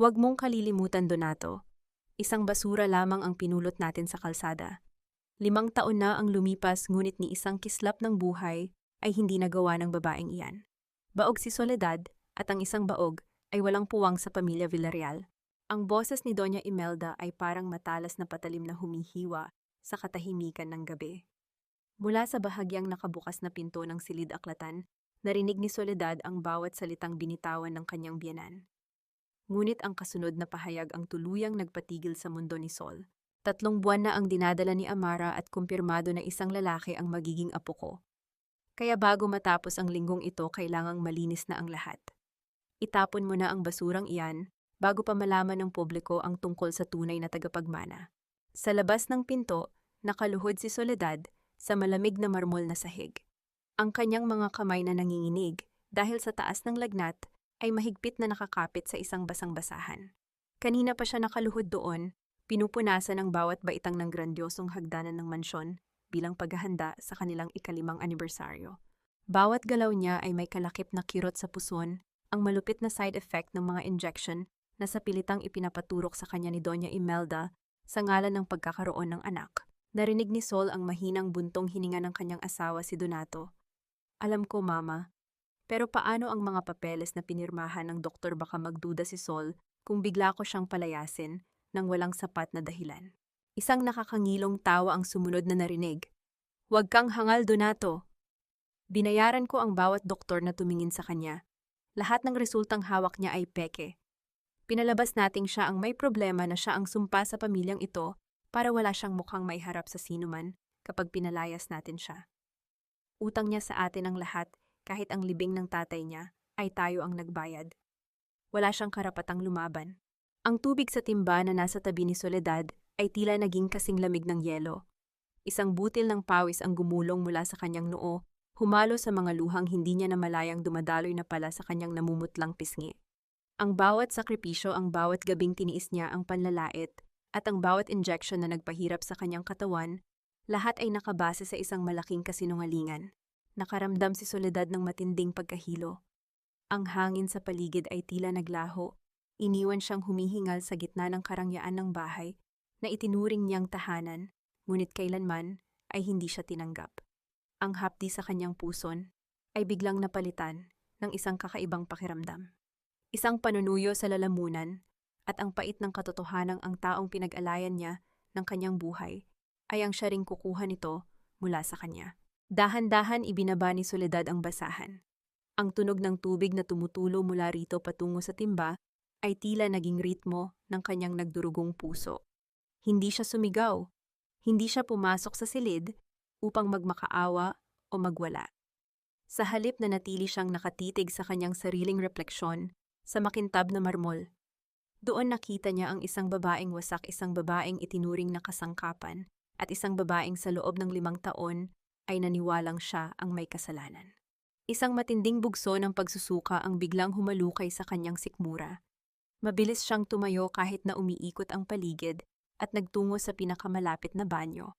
Huwag mong kalilimutan, Donato. Isang basura lamang ang pinulot natin sa kalsada. 5 taon na ang lumipas ngunit ni isang kislap ng buhay ay hindi nagawa ng babaeng iyan. Baog si Soledad at ang isang baog ay walang puwang sa pamilya Villarreal. Ang boses ni Doña Imelda ay parang matalas na patalim na humihiwa sa katahimikan ng gabi. Mula sa bahagyang nakabukas na pinto ng silid-aklatan, narinig ni Soledad ang bawat salitang binitawan ng kanyang biyenan. Ngunit ang kasunod na pahayag ang tuluyang nagpatigil sa mundo ni Sol. 3 buwan na ang dinadala ni Amara at kumpirmado na isang lalaki ang magiging apo ko. Kaya bago matapos ang linggong ito, kailangang malinis na ang lahat. Itapon mo na ang basurang iyan bago pa malaman ng publiko ang tungkol sa tunay na tagapagmana. Sa labas ng pinto, nakaluhod si Soledad sa malamig na marmol na sahig. Ang kanyang mga kamay na nanginginig dahil sa taas ng lagnat ay mahigpit na nakakapit sa isang basang-basahan. Kanina pa siya nakaluhod doon, pinupunasan ang bawat baitang ng grandiosong hagdanan ng mansyon bilang paghahanda sa kanilang ika-5 anibersaryo. Bawat galaw niya ay may kalakip na kirot sa puson, ang malupit na side effect ng mga injection na sa pilitang ipinapaturok sa kanya ni Doña Imelda sa ngalan ng pagkakaroon ng anak. Narinig ni Sol ang mahinang buntong hininga ng kanyang asawa si Donato. Alam ko, Mama, pero paano ang mga papeles na pinirmahan ng doktor? Baka magduda si Sol kung bigla ko siyang palayasin nang walang sapat na dahilan. Isang nakakangilong tawa ang sumunod na narinig. Huwag kang hangal, Donato. Binayaran ko ang bawat doktor na tumingin sa kanya. Lahat ng resultang hawak niya ay peke. Pinalabas nating siya ang may problema na siya ang sumpa sa pamilyang ito para wala siyang mukhang may harap sa sinuman kapag pinalayas natin siya. Utang niya sa atin ang lahat, kahit ang libing ng tatay niya ay tayo ang nagbayad. Wala siyang karapatang lumaban. Ang tubig sa timba na nasa tabi ni Soledad ay tila naging kasing lamig ng yelo. Isang butil ng pawis ang gumulong mula sa kanyang noo, humalo sa mga luhang hindi niya namalayang dumadaloy na pala sa kanyang namumutlang pisngi. Ang bawat sakripisyo, ang bawat gabing tiniis niya ang panlalait, at ang bawat injection na nagpahirap sa kanyang katawan, lahat ay nakabase sa isang malaking kasinungalingan. Nakaramdam si Soledad ng matinding pagkahilo. Ang hangin sa paligid ay tila naglaho. Iniwan siyang humihingal sa gitna ng karangyaan ng bahay na itinuring niyang tahanan, ngunit kailanman ay hindi siya tinanggap. Ang hapdi sa kanyang puson ay biglang napalitan ng isang kakaibang pakiramdam. Isang panunuyo sa lalamunan at ang pait ng katotohanang ang taong pinag-alayan niya ng kanyang buhay ay ang siya ring kukuha nito mula sa kanya. Dahan-dahan ibinaba ni Soledad ang basahan. Ang tunog ng tubig na tumutulo mula rito patungo sa timba ay tila naging ritmo ng kanyang nagdurugong puso. Hindi siya sumigaw, hindi siya pumasok sa silid upang magmakaawa o magwala. Sa halip na natili siyang nakatitig sa kanyang sariling refleksyon sa makintab na marmol, doon nakita niya ang isang babaeng wasak, isang babaeng itinuring na kasangkapan, at isang babaeng sa loob ng 5 taon ay naniwalang siya ang may kasalanan. Isang matinding bugso ng pagsusuka ang biglang humalukay sa kanyang sikmura. Mabilis siyang tumayo kahit na umiikot ang paligid at nagtungo sa pinakamalapit na banyo.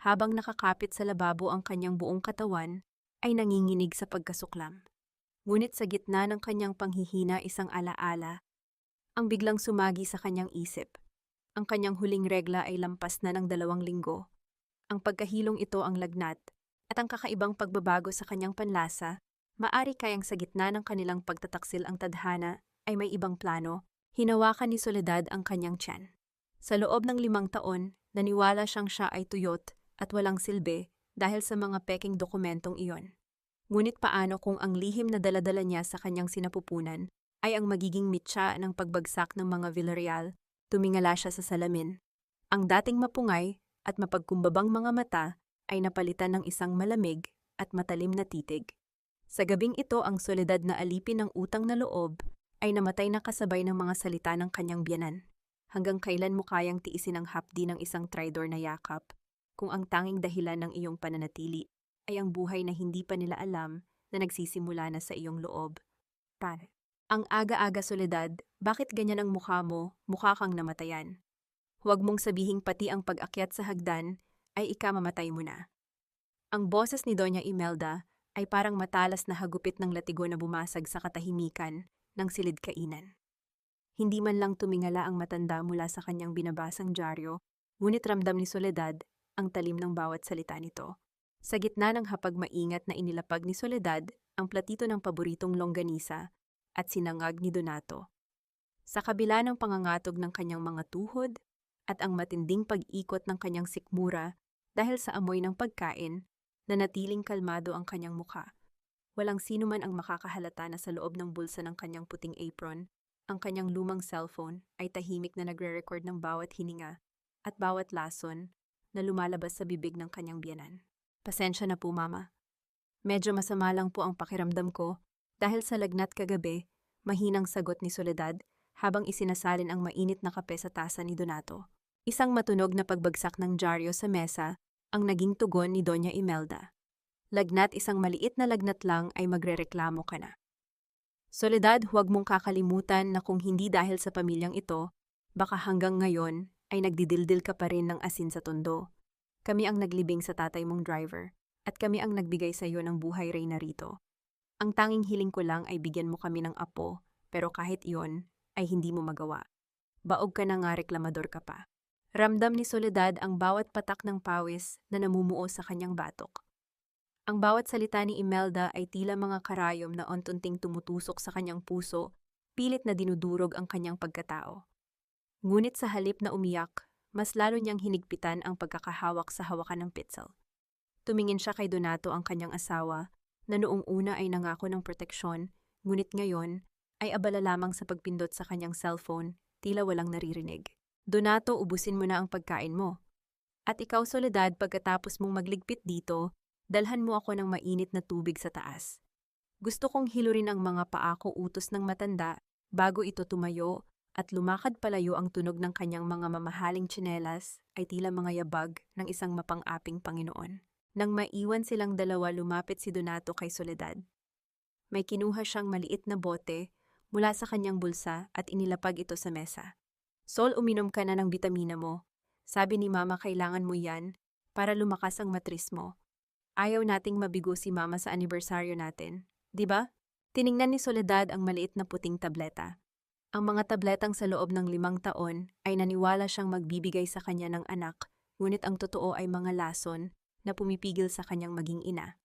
Habang nakakapit sa lababo ang kanyang buong katawan, ay nanginginig sa pagkasuklam. Ngunit sa gitna ng kanyang panghihina, isang alaala ang biglang sumagi sa kanyang isip. Ang kanyang huling regla ay lampas na ng 2 linggo. Ang pagkahilong ito ang lagnat at ang kakaibang pagbabago sa kanyang panlasa, maari kayang sa gitna ng kanilang pagtataksil ang tadhana ay may ibang plano. Hinawakan ni Soledad ang kanyang tiyan. Sa loob ng 5 taon, naniwala siyang siya ay tuyot at walang silbi dahil sa mga peking dokumentong iyon. Ngunit paano kung ang lihim na daladala niya sa kanyang sinapupunan ay ang magiging mitya ng pagbagsak ng mga Villarreal? Tumingala siya sa salamin. Ang dating mapungay at mapagkumbabang mga mata ay napalitan ng isang malamig at matalim na titig. Sa gabing ito, ang Soledad na alipin ng utang na loob ay namatay na kasabay ng mga salita ng kanyang biyanan. Hanggang kailan mo kayang tiisin ang hapdi ng isang traidor na yakap kung ang tanging dahilan ng iyong pananatili ay ang buhay na hindi pa nila alam na nagsisimula na sa iyong loob? Pare. Ang aga-aga, Soledad, bakit ganyan ang mukha mo? Mukha kang namatayan. Huwag mong sabihing pati ang pag-akyat sa hagdan ay ikamamatay mo na. Ang boses ni Doña Imelda ay parang matalas na hagupit ng latigo na bumasag sa katahimikan ng silid-kainan. Hindi man lang tumingala ang matanda mula sa kanyang binabasang dyaryo, ngunit ramdam ni Soledad ang talim ng bawat salita nito. Sa gitna ng hapag-maingat na inilapag ni Soledad ang platito ng paboritong longganisa at sinangag ni Donato. Sa kabila ng pangangatog ng kanyang mga tuhod at ang matinding pag-ikot ng kanyang sikmura dahil sa amoy ng pagkain, nanatiling kalmado ang kanyang mukha. Walang sino man ang makakahalata na sa loob ng bulsa ng kanyang puting apron, ang kanyang lumang cellphone ay tahimik na nagre-record ng bawat hininga at bawat lason na lumalabas sa bibig ng kanyang biyanan. Pasensya na po, Mama. Medyo masama lang po ang pakiramdam ko dahil sa lagnat kagabi, mahinang sagot ni Soledad habang isinasalin ang mainit na kape sa tasa ni Donato. Isang matunog na pagbagsak ng dyaryo sa mesa ang naging tugon ni Doña Imelda. Lagnat, isang maliit na lagnat lang ay magrereklamo ka na. Soledad, huwag mong kakalimutan na kung hindi dahil sa pamilyang ito, baka hanggang ngayon ay nagdidildil ka pa rin ng asin sa tondo. Kami ang naglibing sa tatay mong driver, at kami ang nagbigay sa iyo ng buhay reyna rito. Ang tanging hiling ko lang ay bigyan mo kami ng apo, pero kahit iyon ay hindi mo magawa. Baog ka na nga, reklamador ka pa. Ramdam ni Soledad ang bawat patak ng pawis na namumuo sa kanyang batok. Ang bawat salita ni Imelda ay tila mga karayom na unti-unting tumutusok sa kanyang puso, pilit na dinudurog ang kanyang pagkatao. Ngunit sa halip na umiyak, mas lalo niyang hinigpitan ang pagkakahawak sa hawakan ng pitsel. Tumingin siya kay Donato, ang kanyang asawa, na noong una ay nangako ng proteksyon, ngunit ngayon ay abala lamang sa pagpindot sa kanyang cellphone, tila walang naririnig. Donato, ubusin mo na ang pagkain mo. At ikaw, Soledad, pagkatapos mong magligpit dito, dalhan mo ako ng mainit na tubig sa taas. Gusto kong hilurin ang mga paa ko, utos ng matanda, bago ito tumayo, at lumakad palayo. Ang tunog ng kanyang mga mamahaling tsinelas ay tila mga yabag ng isang mapang-aping Panginoon. Nang maiwan silang dalawa, lumapit si Donato kay Soledad. May kinuha siyang maliit na bote mula sa kanyang bulsa at inilapag ito sa mesa. Sol, uminom ka na ng bitamina mo. Sabi ni Mama, kailangan mo yan para lumakas ang matris mo. Ayaw nating mabigo si Mama sa anibersaryo natin, di ba? Tiningnan ni Soledad ang maliit na puting tableta. Ang mga tabletang sa loob ng 5 taon ay naniwala siyang magbibigay sa kanya ng anak, ngunit ang totoo ay mga lason na pumipigil sa kanyang maging ina.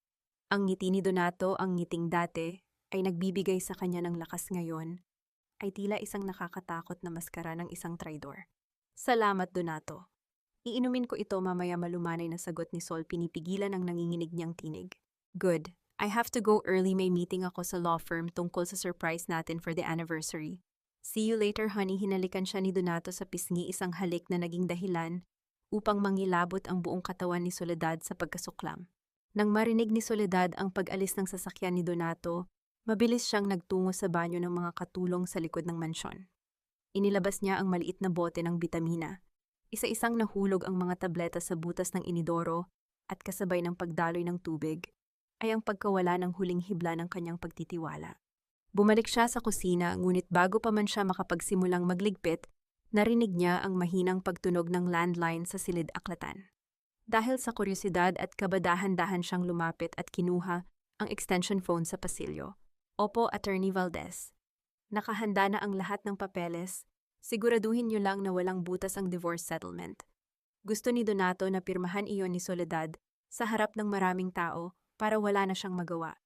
Ang ngiti ni Donato, ang ngiting dati, ay nagbibigay sa kanya ng lakas ngayon, ay tila isang nakakatakot na maskara ng isang traidor. Salamat, Donato. Iinumin ko ito mamaya, malumanay na sagot ni Sol, pinipigilan ang nanginginig niyang tinig. Good. I have to go early, may meeting ako sa law firm tungkol sa surprise natin for the anniversary. See you later, honey. Hinalikan siya ni Donato sa pisngi, isang halik na naging dahilan upang mangilabot ang buong katawan ni Soledad sa pagkasuklam. Nang marinig ni Soledad ang pag-alis ng sasakyan ni Donato, mabilis siyang nagtungo sa banyo ng mga katulong sa likod ng mansyon. Inilabas niya ang maliit na bote ng bitamina. Isa-isang nahulog ang mga tableta sa butas ng inidoro at kasabay ng pagdaloy ng tubig ay ang pagkawala ng huling hibla ng kanyang pagtitiwala. Bumalik siya sa kusina, ngunit bago pa man siya makapagsimulang magligpit, narinig niya ang mahinang pagtunog ng landline sa silid-aklatan. Dahil sa kuryosidad at kabadahan-dahan siyang lumapit at kinuha ang extension phone sa pasilyo. Opo, Attorney Valdez. Nakahanda na ang lahat ng papeles. Siguraduhin niyo lang na walang butas ang divorce settlement. Gusto ni Donato na pirmahan iyon ni Soledad sa harap ng maraming tao para wala na siyang magawa.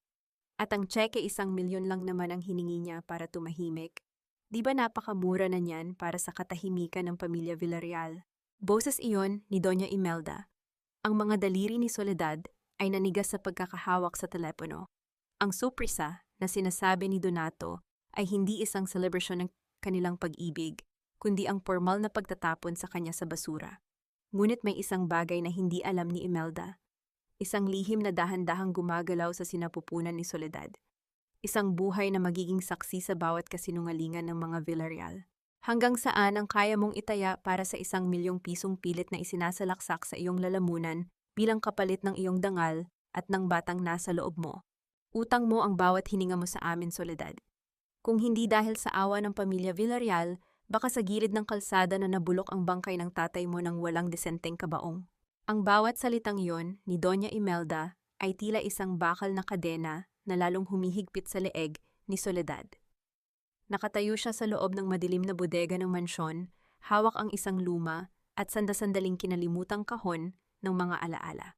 At ang tseke, 1 milyon lang naman ang hiningi niya para tumahimik. Di ba napakamura na niyan para sa katahimikan ng pamilya Villarreal? Boses iyon ni Doña Imelda. Ang mga daliri ni Soledad ay nanigas sa pagkakahawak sa telepono. Ang sorpresa na sinasabi ni Donato ay hindi isang celebration ng kanilang pag-ibig, kundi ang formal na pagtatapon sa kanya sa basura. Ngunit may isang bagay na hindi alam ni Imelda. Isang lihim na dahan-dahang gumagalaw sa sinapupunan ni Soledad. Isang buhay na magiging saksi sa bawat kasinungalingan ng mga Villarreal. Hanggang saan ang kaya mong itaya para sa 1 milyong pisong pilit na isinasalaksak sa iyong lalamunan bilang kapalit ng iyong dangal at ng batang nasa loob mo. Utang mo ang bawat hininga mo sa amin, Soledad. Kung hindi dahil sa awa ng pamilya Villarreal, baka sa gilid ng kalsada na nabulok ang bangkay ng tatay mo ng walang desenteng kabaong. Ang bawat salitang yon ni Doña Imelda ay tila isang bakal na kadena na lalong humihigpit sa leeg ni Soledad. Nakatayo siya sa loob ng madilim na bodega ng mansyon, hawak ang isang luma at sandasandaling kinalimutang kahon ng mga alaala.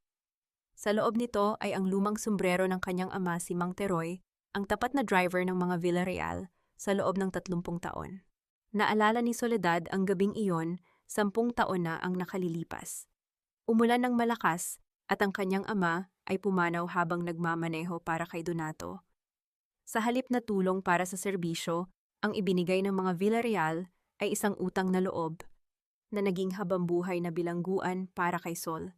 Sa loob nito ay ang lumang sombrero ng kanyang ama si Mang Teroy, ang tapat na driver ng mga Villarreal sa loob ng 30 taon. Naalala ni Soledad ang gabing iyon, 10 taon na ang nakalilipas. Umulan ng malakas at ang kanyang ama ay pumanaw habang nagmamaneho para kay Donato. Sa halip na tulong para sa serbisyo, ang ibinigay ng mga Villarreal ay isang utang na loob na naging habambuhay na bilangguan para kay Sol.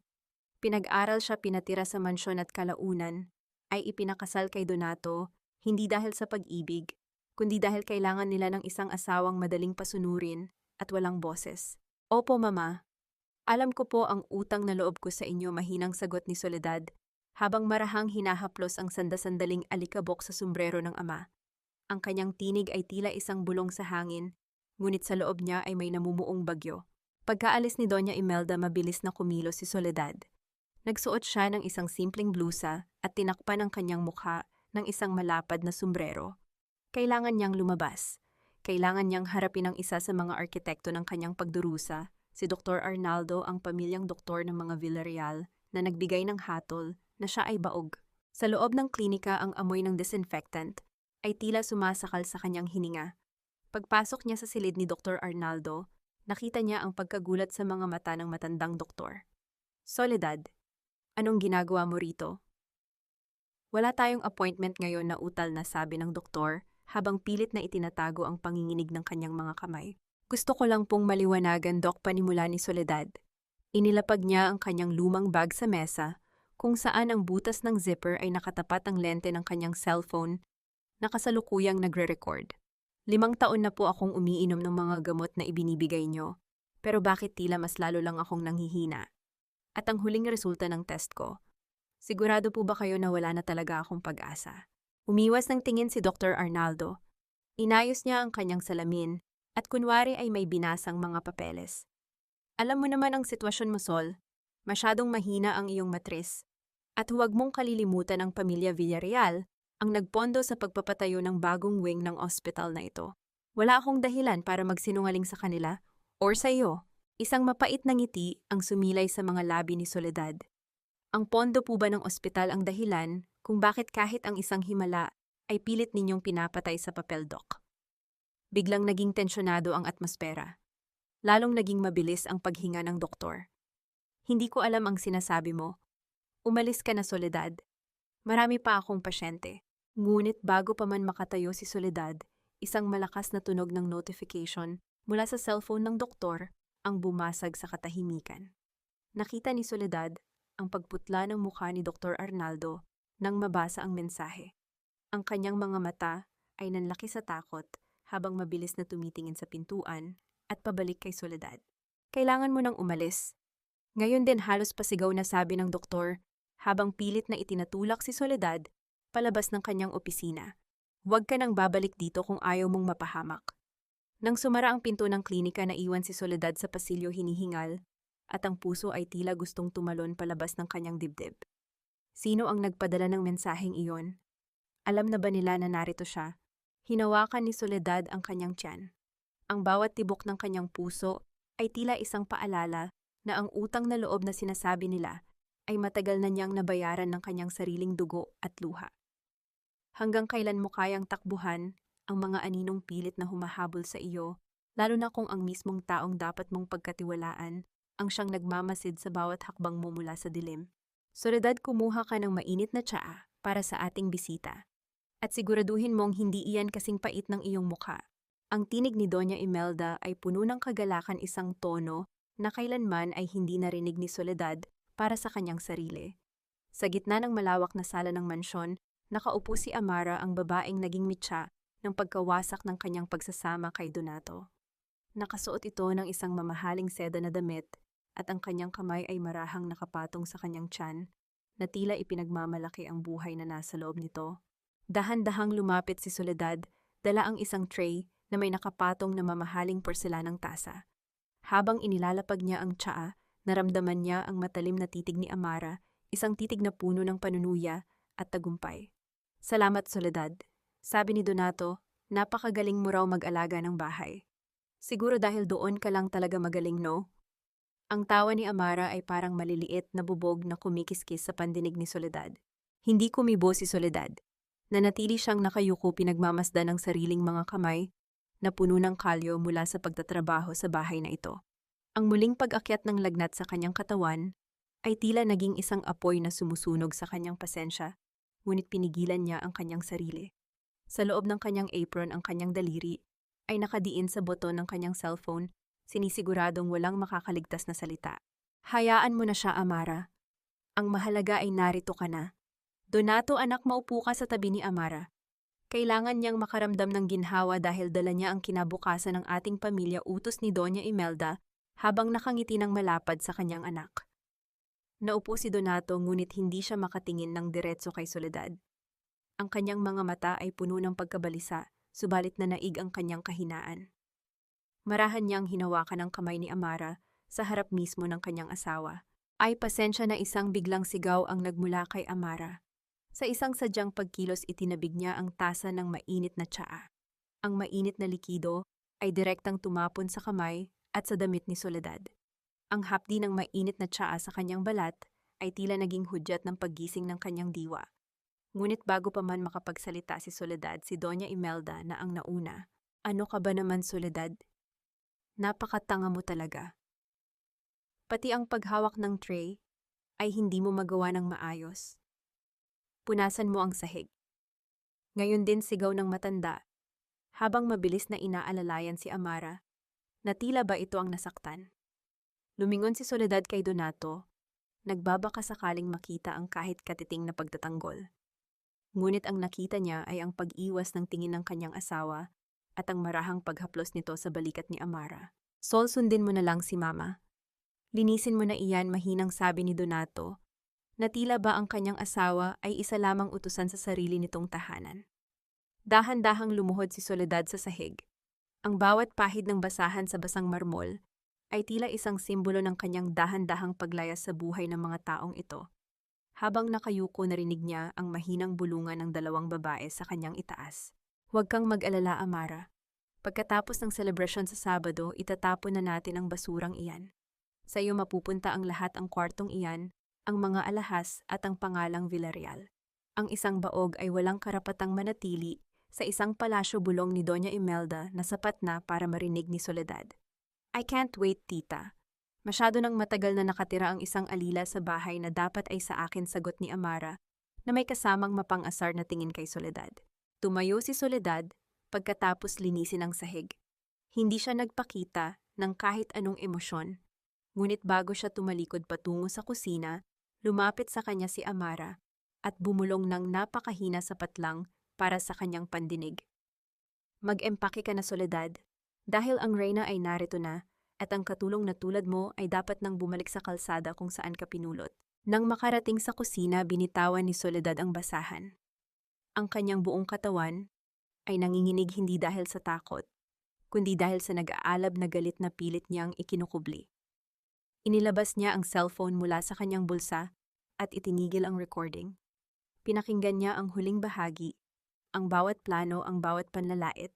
Pinag-aral siya, pinatira sa mansyon at kalaunan, ay ipinakasal kay Donato, hindi dahil sa pag-ibig, kundi dahil kailangan nila ng isang asawang madaling pasunurin at walang boses. Opo, Mama. Alam ko po ang utang na loob ko sa inyo, mahinang sagot ni Soledad, habang marahang hinahaplos ang sandasandaling alikabok sa sombrero ng ama. Ang kanyang tinig ay tila isang bulong sa hangin, ngunit sa loob niya ay may namumuong bagyo. Pagkaalis ni Doña Imelda, mabilis na kumilos si Soledad. Nagsuot siya ng isang simpleng blusa at tinakpan ang kanyang mukha ng isang malapad na sombrero. Kailangan niyang lumabas. Kailangan niyang harapin ang isa sa mga arkitekto ng kanyang pagdurusa, si Dr. Arnaldo, ang pamilyang doktor ng mga Villarreal na nagbigay ng hatol na siya ay baog. Sa loob ng klinika, ang amoy ng disinfectant ay tila sumasakal sa kanyang hininga. Pagpasok niya sa silid ni Dr. Arnaldo, nakita niya ang pagkagulat sa mga mata ng matandang doktor. Soledad, anong ginagawa mo rito? Wala tayong appointment ngayon na utal na, sabi ng doktor, habang pilit na itinatago ang panginginig ng kanyang mga kamay. Gusto ko lang pong maliwanagan, Dok, panimula ni Soledad. Inilapag niya ang kanyang lumang bag sa mesa, kung saan ang butas ng zipper ay nakatapat ang lente ng kanyang cellphone na kasalukuyang nagre-record. 5 taon na po akong umiinom ng mga gamot na ibinibigay niyo, pero bakit tila mas lalo lang akong nanghihina? At ang huling resulta ng test ko, sigurado po ba kayo na wala na talaga akong pag-asa? Umiwas ng tingin si Dr. Arnaldo. Inayos niya ang kanyang salamin at kunwari ay may binasang mga papeles. Alam mo naman ang sitwasyon mo, Sol. Masyadong mahina ang iyong matris. At huwag mong kalilimutan ang pamilya Villarreal ang nagpondo sa pagpapatayo ng bagong wing ng ospital na ito. Wala akong dahilan para magsinungaling sa kanila or sa iyo. Isang mapait na ngiti ang sumilay sa mga labi ni Soledad. Ang pondo po ba ng ospital ang dahilan kung bakit kahit ang isang himala ay pilit ninyong pinapatay sa papel, Doc? Biglang naging tensyonado ang atmosfera. Lalong naging mabilis ang paghinga ng doktor. Hindi ko alam ang sinasabi mo. Umalis ka na, Soledad. Marami pa akong pasyente. Ngunit bago pa man makatayo si Soledad, isang malakas na tunog ng notification mula sa cellphone ng doktor ang bumasag sa katahimikan. Nakita ni Soledad ang pagputla ng mukha ni Dr. Arnaldo nang mabasa ang mensahe. Ang kanyang mga mata ay nanlaki sa takot habang mabilis na tumitingin sa pintuan at pabalik kay Soledad. Kailangan mo nang umalis. Ngayon din halos pasigaw na sabi ng doktor habang pilit na itinatulak si Soledad palabas ng kanyang opisina. Huwag ka nang babalik dito kung ayaw mong mapahamak. Nang sumara ang pinto ng klinika, naiwan si Soledad sa pasilyo hinihingal at ang puso ay tila gustong tumalon palabas ng kanyang dibdib. Sino ang nagpadala ng mensaheng iyon? Alam na ba nila na narito siya? Hinawakan ni Soledad ang kanyang tiyan. Ang bawat tibok ng kanyang puso ay tila isang paalala na ang utang na loob na sinasabi nila ay matagal na niyang nabayaran ng kanyang sariling dugo at luha. Hanggang kailan mo kayang takbuhan ang mga aninong pilit na humahabol sa iyo, lalo na kung ang mismong taong dapat mong pagkatiwalaan ang siyang nagmamasid sa bawat hakbang mo mula sa dilim? Soledad, kumuha ka ng mainit na tsaa para sa ating bisita. At siguraduhin mong hindi iyan kasing pait ng iyong mukha. Ang tinig ni Doña Imelda ay puno ng kagalakan, isang tono na kailanman ay hindi narinig ni Soledad para sa kanyang sarili. Sa gitna ng malawak na sala ng mansyon, nakaupo si Amara, ang babaeng naging mitya ng pagkawasak ng kanyang pagsasama kay Donato. Nakasuot ito ng isang mamahaling seda na damit at ang kanyang kamay ay marahang nakapatong sa kanyang tiyan na tila ipinagmamalaki ang buhay na nasa loob nito. Dahan-dahang lumapit si Soledad, dala ang isang tray na may nakapatong na mamahaling porselanang tasa. Habang inilalapag niya ang tsaa, naramdaman niya ang matalim na titig ni Amara, isang titig na puno ng panunuya at tagumpay. Salamat, Soledad, sabi ni Donato Napakagaling mo raw mag-alaga ng bahay. Siguro dahil doon ka lang talaga magaling, no? Ang tawa ni Amara ay parang maliliit na bubog na kumikiskis sa pandinig ni Soledad. Hindi kumibo si Soledad. Nanatili siyang nakayuko pinagmamasdan ng sariling mga kamay na puno ng kalyo mula sa pagtatrabaho sa bahay na ito. Ang muling pag-akyat ng lagnat sa kanyang katawan ay tila naging isang apoy na sumusunog sa kanyang pasensya, ngunit pinigilan niya ang kanyang sarili. Sa loob ng kanyang apron ang kanyang daliri ay nakadiin sa boton ng kanyang cellphone, sinisiguradong walang makakaligtas na salita. Hayaan mo na siya, Amara. Ang mahalaga ay narito ka na. Donato, anak, maupo ka sa tabi ni Amara. Kailangan niyang makaramdam ng ginhawa dahil dala niya ang kinabukasan ng ating pamilya, utos ni Doña Imelda habang nakangiti ng malapad sa kanyang anak. Naupo si Donato ngunit hindi siya makatingin ng diretso kay Soledad. Ang kanyang mga mata ay puno ng pagkabalisa, subalit na naig ang kanyang kahinaan. Marahan niyang hinawakan ang kamay ni Amara sa harap mismo ng kanyang asawa. Ay pasensya na, isang biglang sigaw ang nagmula kay Amara. Sa isang sadyang pagkilos itinabig niya ang tasa ng mainit na tsaa. Ang mainit na likido ay direktang tumapon sa kamay at sa damit ni Soledad. Ang hapdi ng mainit na tsaa sa kanyang balat ay tila naging hudyat ng paggising ng kanyang diwa. Ngunit bago pa man makapagsalita si Soledad, si Doña Imelda na ang nauna. Ano ka ba naman, Soledad? Napakatanga mo talaga. Pati ang paghawak ng tray ay hindi mo magawa ng maayos. Punasan mo ang sahig. Ngayon din sigaw ng matanda, habang mabilis na inaalalayan si Amara, na tila ba ito ang nasaktan. Lumingon si Soledad kay Donato, nagbabaka sakaling makita ang kahit katiting na pagtatanggol. Ngunit ang nakita niya ay ang pag-iwas ng tingin ng kanyang asawa at ang marahang paghaplos nito sa balikat ni Amara. Sol, sundin mo na lang si Mama. Linisin mo na iyan, mahinang sabi ni Donato, na tila ba ang kanyang asawa ay isa lamang utusan sa sarili nitong tahanan. Dahan-dahang lumuhod si Soledad sa sahig. Ang bawat pahid ng basahan sa basang marmol ay tila isang simbolo ng kanyang dahan-dahang paglayas sa buhay ng mga taong ito. Habang nakayuko, narinig niya ang mahinang bulungan ng dalawang babae sa kanyang itaas. Huwag kang mag-alala, Amara. Pagkatapos ng selebrasyon sa Sabado, itatapon na natin ang basurang iyan. Sa iyo mapupunta ang lahat, ang kwartong iyan, ang mga alahas at ang pangalang Villarreal. Ang isang baog ay walang karapatang manatili sa isang palasyo, bulong ni Doña Imelda na sapat na para marinig ni Soledad. I can't wait, tita. Masyado nang matagal na nakatira ang isang alila sa bahay na dapat ay sa akin, sagot ni Amara na may kasamang mapang-asar na tingin kay Soledad. Tumayo si Soledad pagkatapos linisin ang sahig. Hindi siya nagpakita ng kahit anong emosyon, ngunit bago siya tumalikod patungo sa kusina, lumapit sa kanya si Amara at bumulong ng napakahina sapat lang para sa kanyang pandinig. Mag-empake ka na, Soledad, dahil ang Reyna ay narito na at ang katulong na tulad mo ay dapat nang bumalik sa kalsada kung saan ka pinulot. Nang makarating sa kusina, binitawan ni Soledad ang basahan. Ang kanyang buong katawan ay nanginginig, hindi dahil sa takot, kundi dahil sa nag-aalab na galit na pilit niyang ikinukubli. Inilabas niya ang cellphone mula sa kanyang bulsa at itinigil ang recording. Pinakinggan niya ang huling bahagi, ang bawat plano, ang bawat panlalait,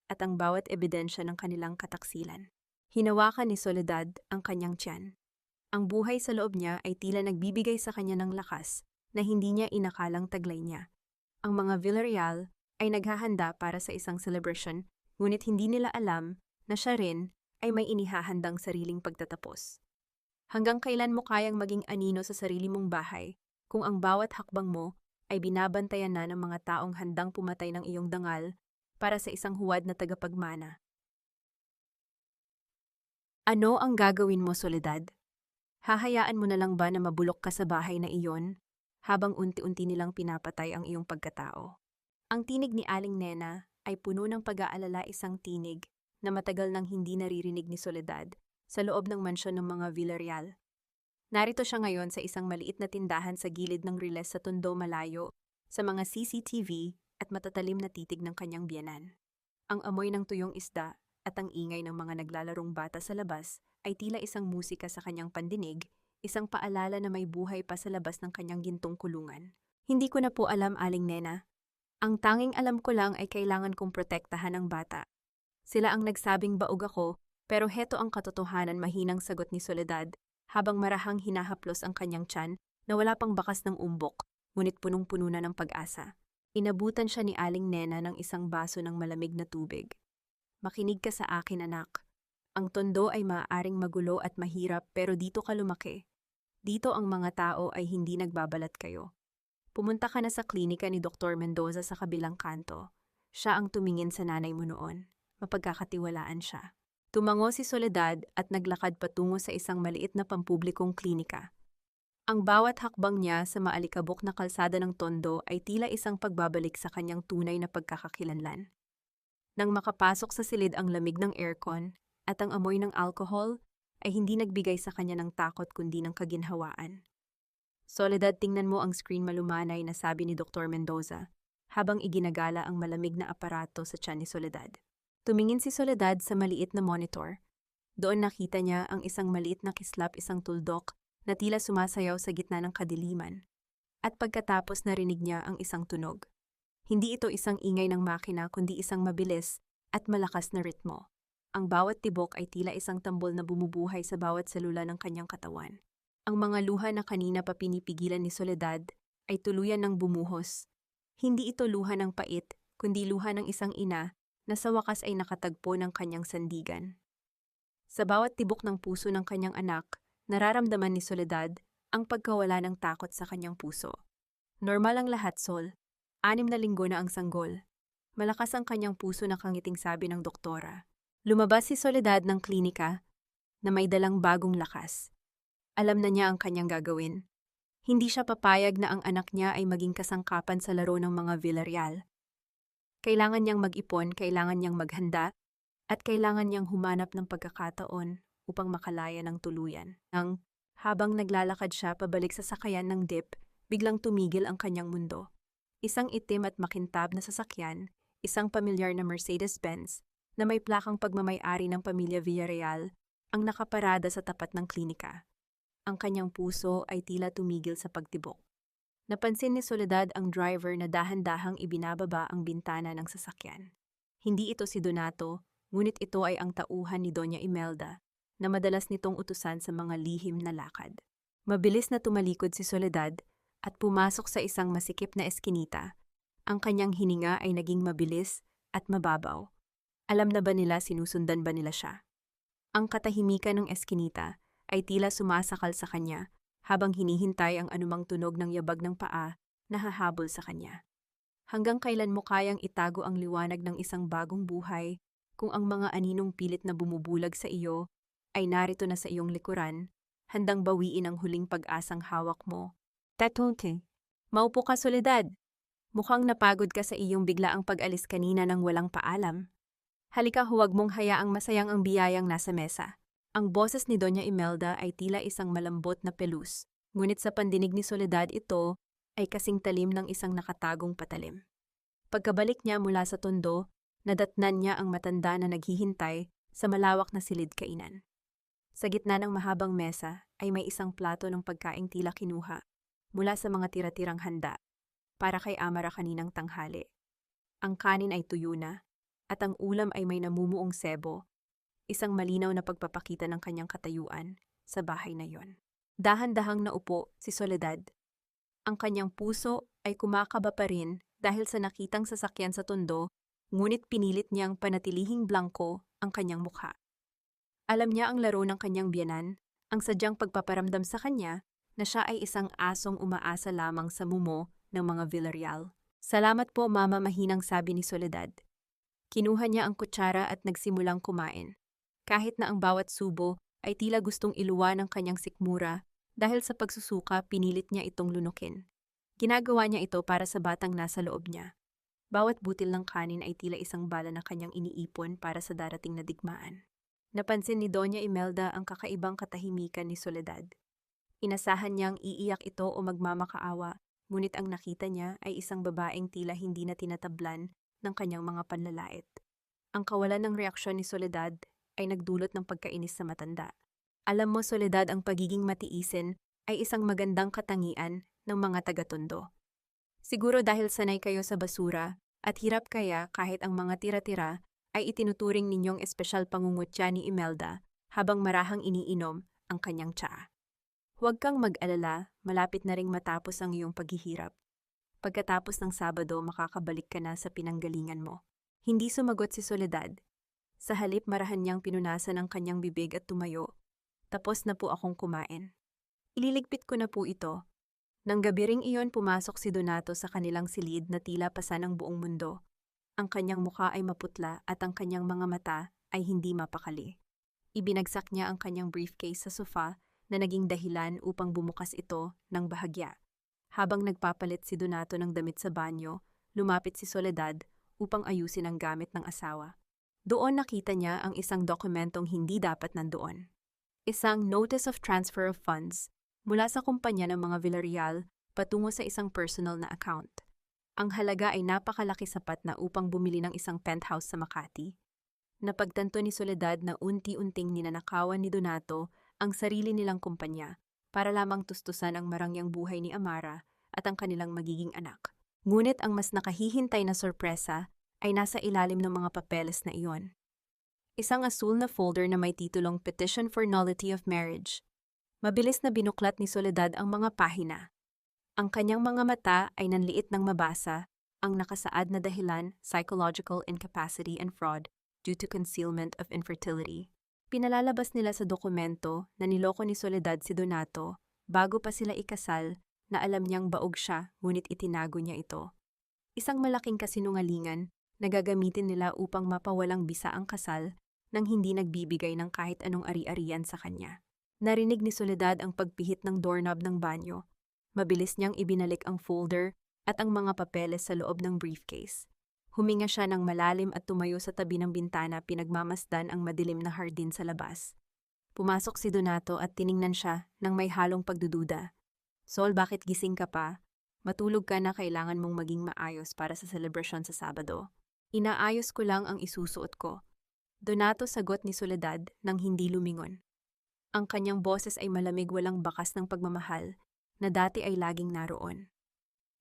at ang bawat ebidensya ng kanilang kataksilan. Hinawakan ni Soledad ang kanyang tiyan. Ang buhay sa loob niya ay tila nagbibigay sa kanya ng lakas na hindi niya inakalang taglay niya. Ang mga Villarreal ay naghahanda para sa isang celebration, ngunit hindi nila alam na siya rin ay may inihahandang sariling pagtatapos. Hanggang kailan mo kayang maging anino sa sarili mong bahay kung ang bawat hakbang mo ay binabantayan na ng mga taong handang pumatay ng iyong dangal para sa isang huwad na tagapagmana? Ano ang gagawin mo, Soledad? Hahayaan mo na lang ba na mabulok ka sa bahay na iyon habang unti-unti nilang pinapatay ang iyong pagkatao? Ang tinig ni Aling Nena ay puno ng pag-aalala, isang tinig na matagal nang hindi naririnig ni Soledad sa loob ng mansyon ng mga Villarreal. Narito siya ngayon sa isang maliit na tindahan sa gilid ng riles sa Tondo, malayo sa mga CCTV at matatalim na titig ng kanyang biyenan. Ang amoy ng tuyong isda at ang ingay ng mga naglalarong bata sa labas ay tila isang musika sa kanyang pandinig, isang paalala na may buhay pa sa labas ng kanyang gintong kulungan. Hindi ko na po alam, Aling Nena. Ang tanging alam ko lang ay kailangan kong protektahan ang bata. Sila ang nagsabing baog ako, pero heto ang katotohanan, mahinang sagot ni Soledad, habang marahang hinahaplos ang kanyang tiyan na wala pang bakas ng umbok, ngunit punong-puno na ng pag-asa. Inabutan siya ni Aling Nena ng isang baso ng malamig na tubig. Makinig ka sa akin, anak. Ang tondo ay maaaring magulo at mahirap, pero dito ka lumaki. Dito ang mga tao ay hindi nagbabalat kayo. Pumunta ka na sa klinika ni Dr. Mendoza sa kabilang kanto. Siya ang tumingin sa nanay mo noon. Mapagkakatiwalaan siya. Tumango si Soledad at naglakad patungo sa isang maliit na pampublikong klinika. Ang bawat hakbang niya sa maalikabok na kalsada ng tondo ay tila isang pagbabalik sa kanyang tunay na pagkakakilanlan. Nang makapasok sa silid ang lamig ng aircon at ang amoy ng alcohol, ay hindi nagbigay sa kanya ng takot kundi ng kaginhawaan. Soledad, tingnan mo ang screen, malumanay na sabi ni Dr. Mendoza, habang iginagala ang malamig na aparato sa tiyan ni Soledad. Tumingin si Soledad sa maliit na monitor. Doon nakita niya ang isang maliit na kislap, isang tuldok na tila sumasayaw sa gitna ng kadiliman. At pagkatapos narinig niya ang isang tunog. Hindi ito isang ingay ng makina kundi isang mabilis at malakas na ritmo. Ang bawat tibok ay tila isang tambol na bumubuhay sa bawat selula ng kanyang katawan. Ang mga luha na kanina pa pinipigilan ni Soledad ay tuluyan ng bumuhos. Hindi ito luha ng pait, kundi luha ng isang ina na sa wakas ay nakatagpo ng kanyang sandigan. Sa bawat tibok ng puso ng kanyang anak, nararamdaman ni Soledad ang pagkawala ng takot sa kanyang puso. Normal ang lahat, Sol. 6 na linggo na ang sanggol. Malakas ang kanyang puso, na kangiting sabi ng doktora. Lumabas si Soledad ng klinika na may dalang bagong lakas. Alam na niya ang kanyang gagawin. Hindi siya papayag na ang anak niya ay maging kasangkapan sa laro ng mga Villarreal. Kailangan niyang mag-ipon, kailangan niyang maghanda, at kailangan niyang humanap ng pagkakataon upang makalaya ng tuluyan. Habang naglalakad siya pabalik sa sakayan ng jeep, biglang tumigil ang kanyang mundo. Isang itim at makintab na sasakyan, isang pamilyar na Mercedes-Benz na may plakang pagmamay-ari ng pamilya Villarreal, ang nakaparada sa tapat ng klinika. Ang kanyang puso ay tila tumigil sa pagtibok. Napansin ni Soledad ang driver na dahan-dahang ibinababa ang bintana ng sasakyan. Hindi ito si Donato, ngunit ito ay ang tauhan ni Doña Imelda, na madalas nitong utusan sa mga lihim na lakad. Mabilis na tumalikod si Soledad at pumasok sa isang masikip na eskinita. Ang kanyang hininga ay naging mabilis at mababaw. Alam na ba nila, sinusundan ba nila siya? Ang katahimikan ng eskinita ay tila sumasakal sa kanya habang hinihintay ang anumang tunog ng yabag ng paa na hahabol sa kanya. Hanggang kailan mo kayang itago ang liwanag ng isang bagong buhay kung ang mga aninong pilit na bumubulag sa iyo ay narito na sa iyong likuran, handang bawiin ang huling pag-asang hawak mo? Tatunte. Maupo ka, Soledad. Mukhang napagod ka sa iyong biglaang pag-alis kanina ng walang paalam. Halika, huwag mong hayaang masayang ang biyayang nasa mesa. Ang boses ni Doña Imelda ay tila isang malambot na pelus, ngunit sa pandinig ni Soledad ito ay kasing talim ng isang nakatagong patalim. Pagkabalik niya mula sa tondo, nadatnan niya ang matanda na naghihintay sa malawak na silid kainan. Sa gitna ng mahabang mesa ay may isang plato ng pagkaing tila kinuha mula sa mga tira-tirang handa para kay Amara kaninang tanghali. Ang kanin ay tuyo na at ang ulam ay may namumuong sebo, isang malinaw na pagpapakita ng kanyang katayuan sa bahay na yon. Dahan-dahang naupo si Soledad. Ang kanyang puso ay kumakaba pa rin dahil sa nakitang sasakyan sa tondo, ngunit pinilit niyang panatilihing blanko ang kanyang mukha. Alam niya ang laro ng kanyang biyenan, ang sadyang pagpaparamdam sa kanya na siya ay isang asong umaasa lamang sa mumo ng mga Villarreal. Salamat po, Mama, mahinang sabi ni Soledad. Kinuha niya ang kutsara at nagsimulang kumain. Kahit na ang bawat subo ay tila gustong iluwa ng kanyang sikmura, dahil sa pagsusuka pinilit niya itong lunukin. Ginagawa niya ito para sa batang nasa loob niya. Bawat butil ng kanin ay tila isang bala na kanyang iniipon para sa darating na digmaan. Napansin ni Doña Imelda ang kakaibang katahimikan ni Soledad. Inasahan niyang iiyak ito o magmamakaawa, ngunit ang nakita niya ay isang babaeng tila hindi na tinatablan ng kanyang mga panlalait. Ang kawalan ng reaksyon ni Soledad ay nagdulot ng pagkainis sa matanda. Alam mo, Soledad, ang pagiging matiisin ay isang magandang katangian ng mga taga-tondo. Siguro dahil sanay kayo sa basura at hirap kaya kahit ang mga tira-tira ay itinuturing ninyong espesyal pangungutya ni Imelda habang marahang iniinom ang kanyang tsaa. Huwag kang mag-alala, malapit na ring matapos ang iyong paghihirap. Pagkatapos ng Sabado, makakabalik ka na sa pinanggalingan mo. Hindi sumagot si Soledad. Sa halip, marahan niyang pinunasan ang kanyang bibig at tumayo. Tapos na po akong kumain. Ililigpit ko na po ito. Nang gabi ring iyon, pumasok si Donato sa kanilang silid na tila pasan ang buong mundo. Ang kanyang mukha ay maputla at ang kanyang mga mata ay hindi mapakali. Ibinagsak niya ang kanyang briefcase sa sofa na naging dahilan upang bumukas ito ng bahagya. Habang nagpapalit si Donato ng damit sa banyo, lumapit si Soledad upang ayusin ang gamit ng asawa. Doon nakita niya ang isang dokumentong hindi dapat nandoon. Isang Notice of Transfer of Funds mula sa kumpanya ng mga Villarreal patungo sa isang personal na account. Ang halaga ay napakalaki sapat na upang bumili ng isang penthouse sa Makati. Napagtanto ni Soledad na unti-unting ninanakawan ni Donato ang sarili nilang kumpanya para lamang tustusan ang marangyang buhay ni Amara at ang kanilang magiging anak. Ngunit ang mas nakahihintay na sorpresa ay nasa ilalim ng mga papeles na iyon. Isang asul na folder na may titulong Petition for Nullity of Marriage. Mabilis na binuklat ni Soledad ang mga pahina. Ang kanyang mga mata ay nanliit ng mabasa ang nakasaad na dahilan, psychological incapacity and fraud due to concealment of infertility. Pinalalabas nila sa dokumento na niloko ni Soledad si Donato bago pa sila ikasal na alam niyang baog siya ngunit itinago niya ito. Isang malaking kasinungalingan na gagamitin nila upang mapawalang bisa ang kasal nang hindi nagbibigay ng kahit anong ari-arian sa kanya. Narinig ni Soledad ang pagpihit ng doorknob ng banyo. Mabilis niyang ibinalik ang folder at ang mga papeles sa loob ng briefcase. Huminga siya ng malalim at tumayo sa tabi ng bintana, pinagmamasdan ang madilim na hardin sa labas. Pumasok si Donato at tiningnan siya ng may halong pagdududa. Sol, bakit gising ka pa? Matulog ka na, kailangan mong maging maayos para sa selebrasyon sa Sabado. Inaayos ko lang ang isusuot ko. Donato, sagot ni Soledad nang hindi lumingon. Ang kanyang boses ay malamig, walang bakas ng pagmamahal na dati ay laging naroon.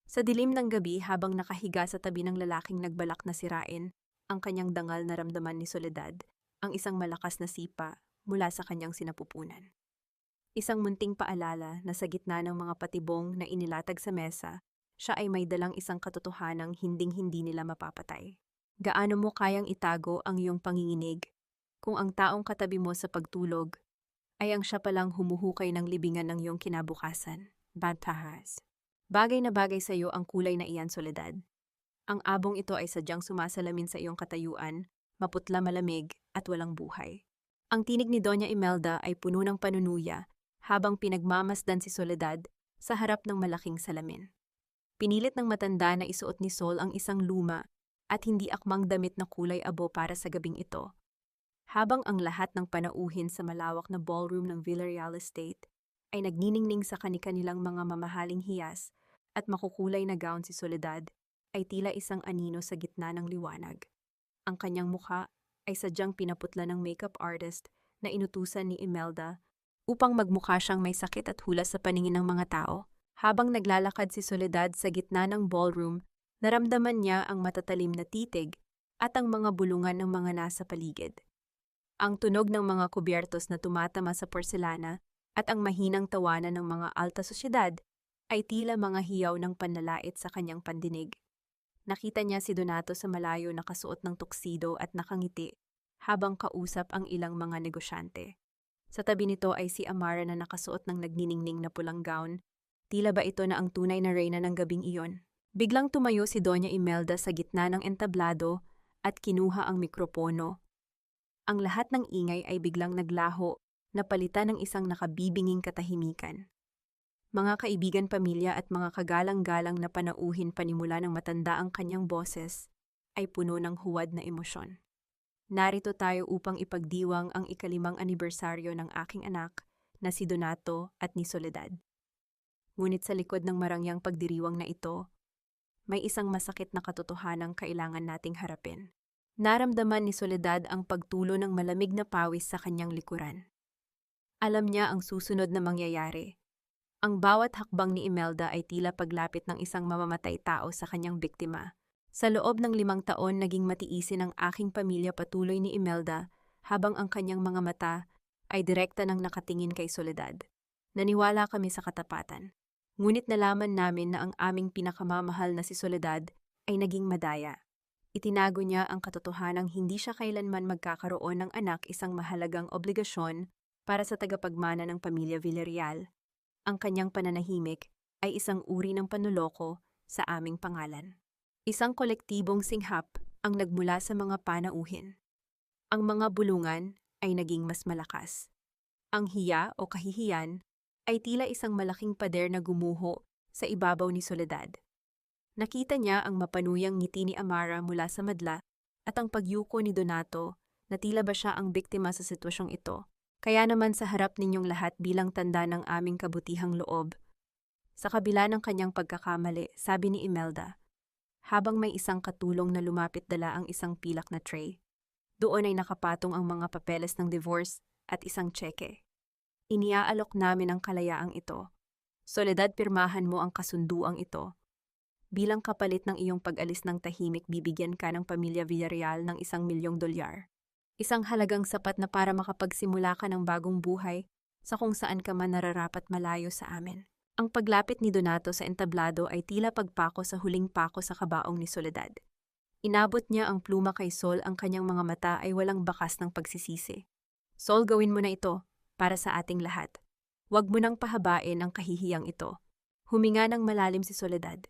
Sa dilim ng gabi, habang nakahiga sa tabi ng lalaking nagbalak na sirain ang kanyang dangal, naramdaman ni Soledad ang isang malakas na sipa mula sa kanyang sinapupunan. Isang munting paalala na sa gitna ng mga patibong na inilatag sa mesa, siya ay may dalang isang katotohanang hinding-hindi nila mapapatay. Gaano mo kayang itago ang iyong panginginig kung ang taong katabi mo sa pagtulog ay ang siya palang humuhukay ng libingan ng iyong kinabukasan? Bad tahas. Bagay na bagay sa iyo ang kulay na iyan, Soledad. Ang abong ito ay sadyang sumasalamin sa iyong katayuan, maputla, malamig at walang buhay. Ang tinig ni Doña Imelda ay puno ng panunuya habang pinagmamasdan si Soledad sa harap ng malaking salamin. Pinilit ng matanda na isuot ni Sol ang isang luma at hindi akmang damit na kulay abo para sa gabing ito. Habang ang lahat ng panauhin sa malawak na ballroom ng Villarreal Estate ay nagniningning sa kani-kanilang mga mamahaling hiyas at makukulay na gown, si Soledad ay tila isang anino sa gitna ng liwanag. Ang kanyang mukha ay sadyang pinaputla ng makeup artist na inutusan ni Imelda upang magmukha siyang may sakit at hulas sa paningin ng mga tao. Habang naglalakad si Soledad sa gitna ng ballroom, naramdaman niya ang matatalim na titig at ang mga bulungan ng mga nasa paligid. Ang tunog ng mga kubyertos na tumatama sa porselana at ang mahinang tawanan ng mga alta sosyedad ay tila mga hiyaw ng panlalait sa kanyang pandinig. Nakita niya si Donato sa malayo, nakasuot ng tuxedo at nakangiti habang kausap ang ilang mga negosyante. Sa tabi nito ay si Amara na nakasuot ng nagniningning na pulang gown. Tila ba ito na ang tunay na reyna ng gabing iyon? Biglang tumayo si Doña Imelda sa gitna ng entablado at kinuha ang mikropono. Ang lahat ng ingay ay biglang naglaho, napalitan ng isang nakabibinging katahimikan. Mga kaibigan, pamilya at mga kagalang-galang na panauhin, panimula ng matanda ang kanyang boses, ay puno ng huwad na emosyon. Narito tayo upang ipagdiwang ang 5th anibersaryo ng aking anak na si Donato at ni Soledad. Ngunit sa likod ng marangyang pagdiriwang na ito, may isang masakit na katotohanang kailangan nating harapin. Naramdaman ni Soledad ang pagtulo ng malamig na pawis sa kanyang likuran. Alam niya ang susunod na mangyayari. Ang bawat hakbang ni Imelda ay tila paglapit ng isang mamamatay tao sa kanyang biktima. Sa loob ng 5 taon naging matiisin ang aking pamilya patuloy ni Imelda habang ang kanyang mga mata ay direkta nang nakatingin kay Soledad. Naniwala kami sa katapatan. Ngunit nalaman namin na ang aming pinakamamahal na si Soledad ay naging madaya. Itinago niya ang katotohanang hindi siya kailanman magkakaroon ng anak, isang mahalagang obligasyon para sa tagapagmana ng pamilya Villarreal. Ang kanyang pananahimik ay isang uri ng panloloko sa aming pangalan. Isang kolektibong singhap ang nagmula sa mga panauhin. Ang mga bulungan ay naging mas malakas. Ang hiya o kahihiyan ay tila isang malaking pader na gumuho sa ibabaw ni Soledad. Nakita niya ang mapanuyang ngiti ni Amara mula sa madla at ang pagyuko ni Donato na tila ba siya ang biktima sa sitwasyong ito. Kaya naman sa harap ninyong lahat bilang tanda ng aming kabutihang loob, sa kabila ng kanyang pagkakamali, sabi ni Imelda, habang may isang katulong na lumapit dala ang isang pilak na tray. Doon ay nakapatong ang mga papeles ng divorce at isang tseke. Iniaalok namin ang kalayaang ito. Soledad, pirmahan mo ang kasunduang ito. Bilang kapalit ng iyong pag-alis ng tahimik, bibigyan ka ng pamilya Villarreal ng $1,000,000. Isang halagang sapat na para makapagsimula ka ng bagong buhay sa kung saan ka man nararapat malayo sa amin. Ang paglapit ni Donato sa entablado ay tila pagpako sa huling pako sa kabaong ni Soledad. Inabot niya ang pluma kay Sol, ang kanyang mga mata ay walang bakas ng pagsisisi. Sol, gawin mo na ito para sa ating lahat. Huwag mo nang pahabain ang kahihiyang ito. Huminga ng malalim si Soledad.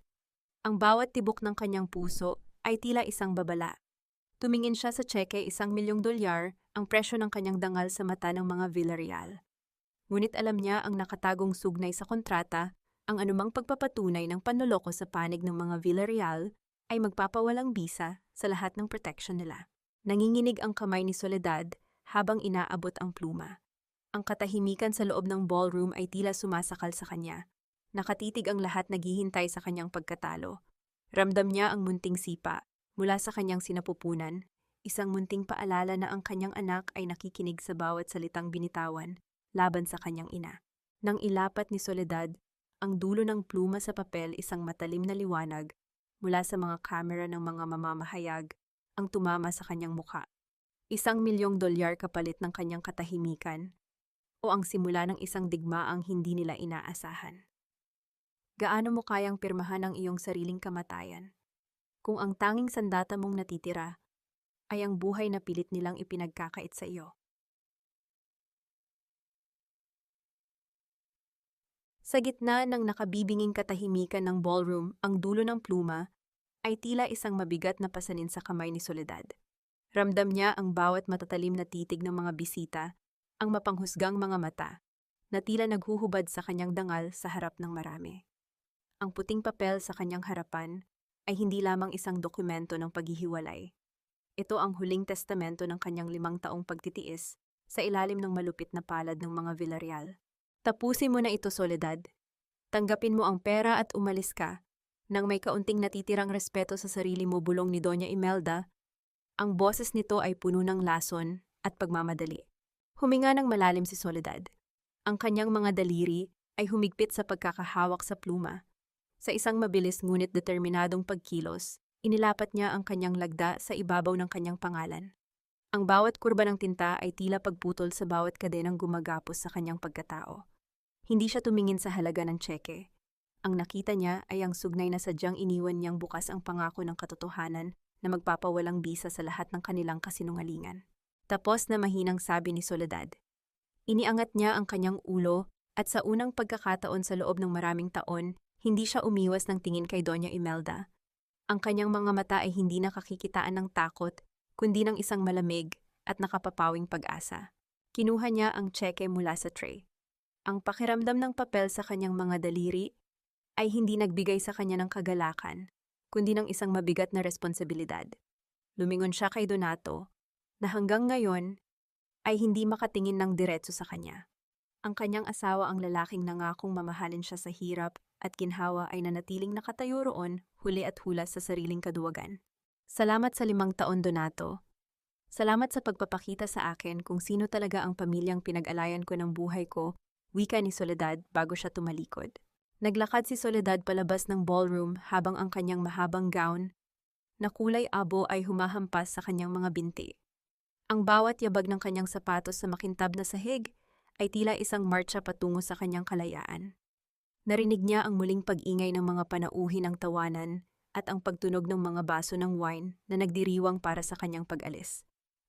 Ang bawat tibok ng kanyang puso ay tila isang babala. Tumingin siya sa tseke, $1,000,000, ang presyo ng kanyang dangal sa mata ng mga Villarreal. Ngunit alam niya ang nakatagong sugnay sa kontrata, ang anumang pagpapatunay ng panloloko sa panig ng mga Villarreal ay magpapawalang bisa sa lahat ng protection nila. Nanginginig ang kamay ni Soledad habang inaabot ang pluma. Ang katahimikan sa loob ng ballroom ay tila sumasakal sa kanya. Nakatitig ang lahat, naghihintay sa kanyang pagkatalo. Ramdam niya ang munting sipa mula sa kanyang sinapupunan, isang munting paalala na ang kanyang anak ay nakikinig sa bawat salitang binitawan laban sa kanyang ina. Nang ilapat ni Soledad ang dulo ng pluma sa papel, isang matalim na liwanag mula sa mga kamera ng mga mamamahayag ang tumama sa kanyang mukha. $1,000,000 kapalit ng kanyang katahimikan o ang simula ng isang digmaang hindi nila inaasahan. Gaano mo kayang pirmahan ang iyong sariling kamatayan kung ang tanging sandata mong natitira ay ang buhay na pilit nilang ipinagkakait sa iyo? Sa gitna ng nakabibinging katahimikan ng ballroom, ang dulo ng pluma ay tila isang mabigat na pasanin sa kamay ni Soledad. Ramdam niya ang bawat matatalim na titig ng mga bisita, ang mapanghusgang mga mata, na tila naghuhubad sa kanyang dangal sa harap ng marami. Ang puting papel sa kanyang harapan ay hindi lamang isang dokumento ng paghihiwalay. Ito ang huling testamento ng kanyang 5 taong pagtitiis sa ilalim ng malupit na palad ng mga Villarreal. Tapusin mo na ito, Soledad. Tanggapin mo ang pera at umalis ka. Nang may kaunting natitirang respeto sa sarili mo, bulong ni Doña Imelda, ang boses nito ay puno ng lason at pagmamadali. Huminga ng malalim si Soledad. Ang kanyang mga daliri ay humigpit sa pagkakahawak sa pluma. Sa isang mabilis ngunit determinadong pagkilos, inilapat niya ang kanyang lagda sa ibabaw ng kanyang pangalan. Ang bawat kurba ng tinta ay tila pagputol sa bawat kadenang gumagapos sa kanyang pagkatao. Hindi siya tumingin sa halaga ng tseke. Ang nakita niya ay ang sugnay na sadyang iniwan niyang bukas ang pangako ng katotohanan na magpapawalang bisa sa lahat ng kanilang kasinungalingan. Tapos na mahinang sabi ni Soledad. Iniangat niya ang kanyang ulo at sa unang pagkakataon sa loob ng maraming taon, hindi siya umiwas ng tingin kay Doña Imelda. Ang kanyang mga mata ay hindi nakakikitaan ng takot, kundi ng isang malamig at nakapapawing pag-asa. Kinuha niya ang tseke mula sa tray. Ang pakiramdam ng papel sa kanyang mga daliri ay hindi nagbigay sa kanya ng kagalakan, kundi ng isang mabigat na responsibilidad. Lumingon siya kay Donato, na hanggang ngayon ay hindi makatingin ng diretso sa kanya. Ang kanyang asawa, ang lalaking nangakong mamahalin siya sa hirap at ginhawa, ay nanatiling nakatayo roon, huli at hulas sa sariling kaduwagan. Salamat sa 5 taon, Donato. Salamat sa pagpapakita sa akin kung sino talaga ang pamilyang pinag-alayan ko ng buhay ko, wika ni Soledad bago siya tumalikod. Naglakad si Soledad palabas ng ballroom habang ang kanyang mahabang gown na kulay abo ay humahampas sa kanyang mga binti. Ang bawat yabag ng kanyang sapatos sa makintab na sahig ay tila isang marcha patungo sa kanyang kalayaan. Narinig niya ang muling pag-ingay ng mga panauhin ng tawanan at ang pagtunog ng mga baso ng wine na nagdiriwang para sa kanyang pag-alis.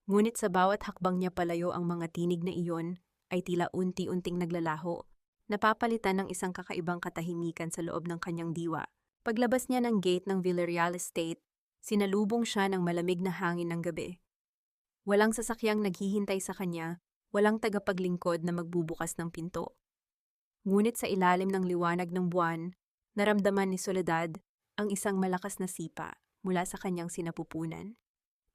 Ngunit sa bawat hakbang niya palayo ang mga tinig na iyon ay tila unti-unting naglalaho, napapalitan ng isang kakaibang katahimikan sa loob ng kanyang diwa. Paglabas niya ng gate ng Villarreal Estate, sinalubong siya ng malamig na hangin ng gabi. Walang sasakyang naghihintay sa kanya, walang tagapaglingkod na magbubukas ng pinto. Ngunit sa ilalim ng liwanag ng buwan, naramdaman ni Soledad ang isang malakas na sipa mula sa kanyang sinapupunan.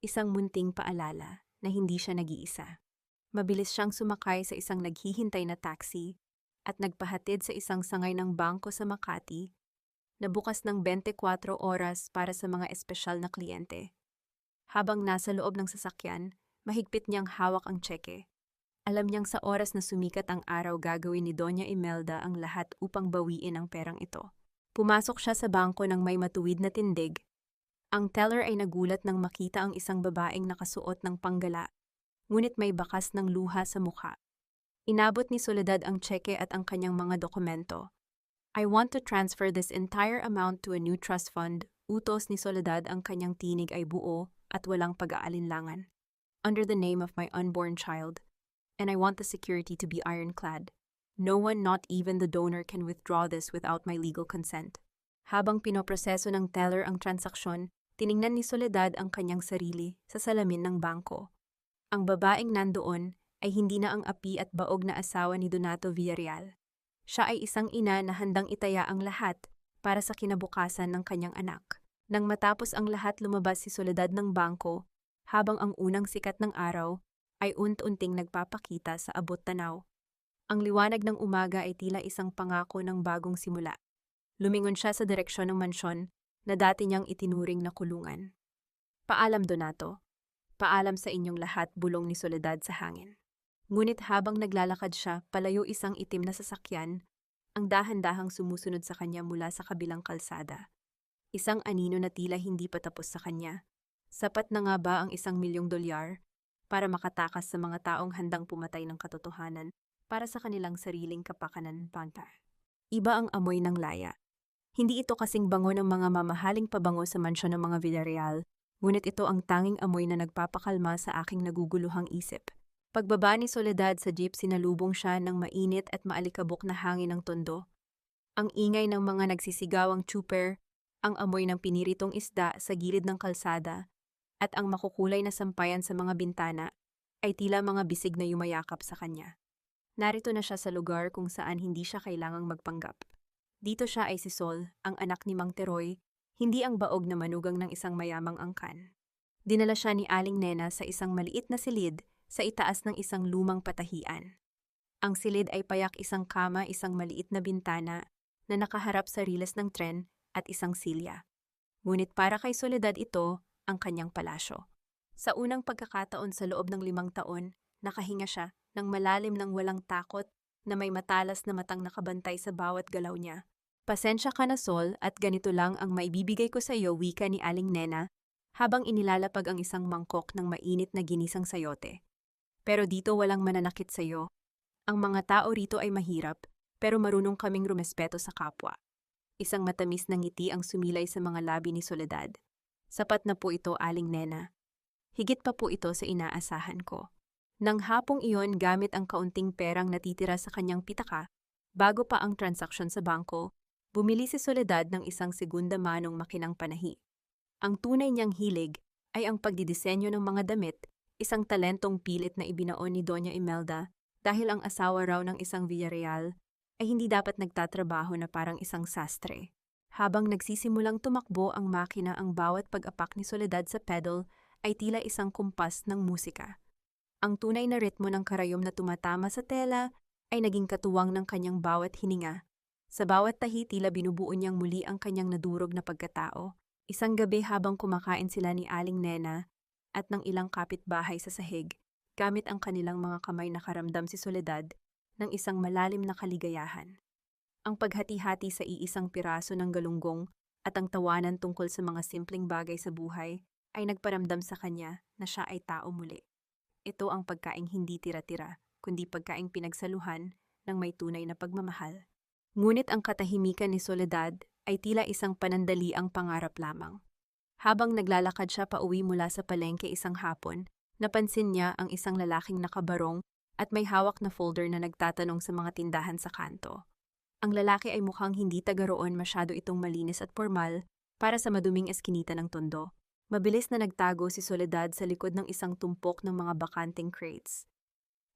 Isang munting paalala na hindi siya nag-iisa. Mabilis siyang sumakay sa isang naghihintay na taxi at nagpahatid sa isang sangay ng bangko sa Makati na bukas ng 24 oras para sa mga espesyal na kliyente. Habang nasa loob ng sasakyan, mahigpit niyang hawak ang tseke. Alam niyang sa oras na sumikat ang araw gagawin ni Doña Imelda ang lahat upang bawiin ang perang ito. Pumasok siya sa bangko ng may matuwid na tindig. Ang teller ay nagulat nang makita ang isang babaeng nakasuot ng panggala, ngunit may bakas ng luha sa mukha. Inabot ni Soledad ang tseke at ang kanyang mga dokumento. I want to transfer this entire amount to a new trust fund. Utos ni Soledad, ang kanyang tinig ay buo at walang pag-aalinlangan. Under the name of my unborn child. And I want the security to be ironclad. No one, not even the donor, can withdraw this without my legal consent. Habang pinoproseso ng teller ang transaksyon, tiningnan ni Soledad ang kanyang sarili sa salamin ng bangko. Ang babaeng nandoon ay hindi na ang api at baog na asawa ni Donato Villarreal. Siya ay isang ina na handang itaya ang lahat para sa kinabukasan ng kanyang anak. Nang matapos ang lahat, lumabas si Soledad ng bangko habang ang unang sikat ng araw ay unti-unting nagpapakita sa abot tanaw. Ang liwanag ng umaga ay tila isang pangako ng bagong simula. Lumingon siya sa direksyon ng mansyon na dati niyang itinuring na kulungan. Paalam, Donato. Paalam sa inyong lahat, bulong ni Soledad sa hangin. Ngunit habang naglalakad siya, palayo isang itim na sasakyan, ang dahan-dahang sumusunod sa kanya mula sa kabilang kalsada. Isang anino na tila hindi pa tapos sa kanya. Sapat na nga ba ang $1,000,000 para makatakas sa mga taong handang pumatay ng katotohanan para sa kanilang sariling kapakanan? Iba ang amoy ng laya. Hindi ito kasing bango ng mga mamahaling pabango sa mansyon ng mga Villarreal, ngunit ito ang tanging amoy na nagpapakalma sa aking naguguluhang isip. Pagbaba ni Soledad sa jeep, sinalubong siya ng mainit at maalikabok na hangin ng tondo. Ang ingay ng mga nagsisigawang chuper, ang amoy ng piniritong isda sa gilid ng kalsada, at ang makukulay na sampayan sa mga bintana ay tila mga bisig na yumayakap sa kanya. Narito na siya sa lugar kung saan hindi siya kailangang magpanggap. Dito siya ay si Sol, ang anak ni Mang Teroy, hindi ang baog na manugang ng isang mayamang angkan. Dinala siya ni Aling Nena sa isang maliit na silid sa itaas ng isang lumang patahian. Ang silid ay payak, isang kama, isang maliit na bintana na nakaharap sa riles ng tren at isang silya. Ngunit para kay Soledad ito ang kanyang palasyo. Sa unang pagkakataon sa loob ng 5 taon, nakahinga siya ng malalim ng walang takot na may matalas na matang nakabantay sa bawat galaw niya. Pasensya ka na, Sol, at ganito lang ang maibibigay ko sa iyo, wika ni Aling Nena, habang inilalapag ang isang mangkok ng mainit na ginisang sayote. Pero dito walang mananakit sa iyo. Ang mga tao rito ay mahirap, pero marunong kaming rumespeto sa kapwa. Isang matamis na ngiti ang sumilay sa mga labi ni Soledad. Sapat na po ito, Aling Nena. Higit pa po ito sa inaasahan ko. Nang hapong iyon, gamit ang kaunting perang natitira sa kanyang pitaka, bago pa ang transaksyon sa bangko, bumili si Soledad ng isang segunda manong makinang panahi. Ang tunay niyang hilig ay ang pagdidisenyo ng mga damit, isang talentong pilit na ibinaon ni Doña Imelda dahil ang asawa raw ng isang Villarreal ay hindi dapat nagtatrabaho na parang isang sastre. Habang nagsisimulang tumakbo ang makina, ang bawat pag-apak ni Soledad sa pedal ay tila isang kumpas ng musika. Ang tunay na ritmo ng karayom na tumatama sa tela ay naging katuwang ng kanyang bawat hininga. Sa bawat tahi, tila binubuo niyang muli ang kanyang nadurog na pagkatao. Isang gabi habang kumakain sila ni Aling Nena at ng ilang kapitbahay sa sahig, gamit ang kanilang mga kamay nakaramdam si Soledad ng isang malalim na kaligayahan. Ang paghati-hati sa iisang piraso ng galunggong at ang tawanan tungkol sa mga simpleng bagay sa buhay ay nagparamdam sa kanya na siya ay tao muli. Ito ang pagkaing hindi tira-tira, kundi pagkaing pinagsaluhan ng may tunay na pagmamahal. Ngunit ang katahimikan ni Soledad ay tila isang panandaliang pangarap lamang. Habang naglalakad siya pauwi mula sa palengke isang hapon, napansin niya ang isang lalaking nakabarong at may hawak na folder na nagtatanong sa mga tindahan sa kanto. Ang lalaki ay mukhang hindi taga roon, masyado itong malinis at formal para sa maduming eskinita ng tondo. Mabilis na nagtago si Soledad sa likod ng isang tumpok ng mga bakanting crates.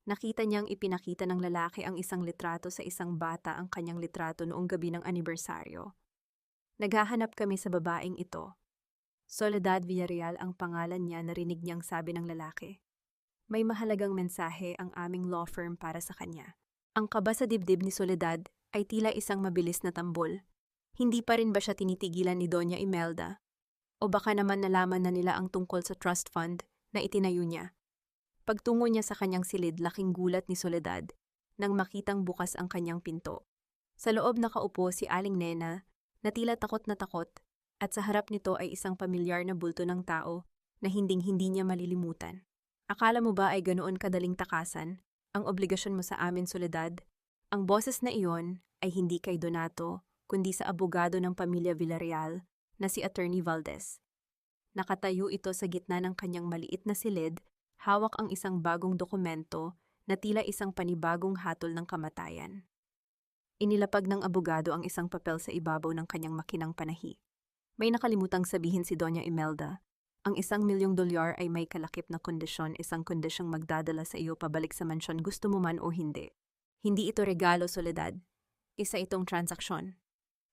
Nakita niyang ipinakita ng lalaki ang isang litrato sa isang bata, ang kanyang litrato noong gabi ng anibersaryo. Naghahanap kami sa babaeng ito. Soledad Villarreal ang pangalan niya, narinig niyang sabi ng lalaki. May mahalagang mensahe ang aming law firm para sa kanya. Ang kaba sa dibdib ni Soledad ay tila isang mabilis na tambol. Hindi pa rin ba siya tinitigilan ni Doña Imelda? O baka naman nalaman na nila ang tungkol sa trust fund na itinayo niya. Pagtungo niya sa kanyang silid, laking gulat ni Soledad nang makitang bukas ang kanyang pinto. Sa loob nakaupo si Aling Nena na tila takot na takot, at sa harap nito ay isang pamilyar na bulto ng tao na hinding-hindi niya malilimutan. Akala mo ba ay ganoon kadaling takasan ang obligasyon mo sa amin, Soledad? Ang boses na iyon ay hindi kay Donato, kundi sa abogado ng pamilya Villarreal na si Attorney Valdez. Nakatayo ito sa gitna ng kanyang maliit na silid, hawak ang isang bagong dokumento na tila isang panibagong hatol ng kamatayan. Inilapag ng abogado ang isang papel sa ibabaw ng kanyang makinang panahi. May nakalimutang sabihin si Doña Imelda. Ang $1,000,000 ay may kalakip na kondisyon, isang kondisyong magdadala sa iyo pabalik sa mansyon, gusto mo man o hindi. Hindi ito regalo, Soledad. Isa itong transaksyon.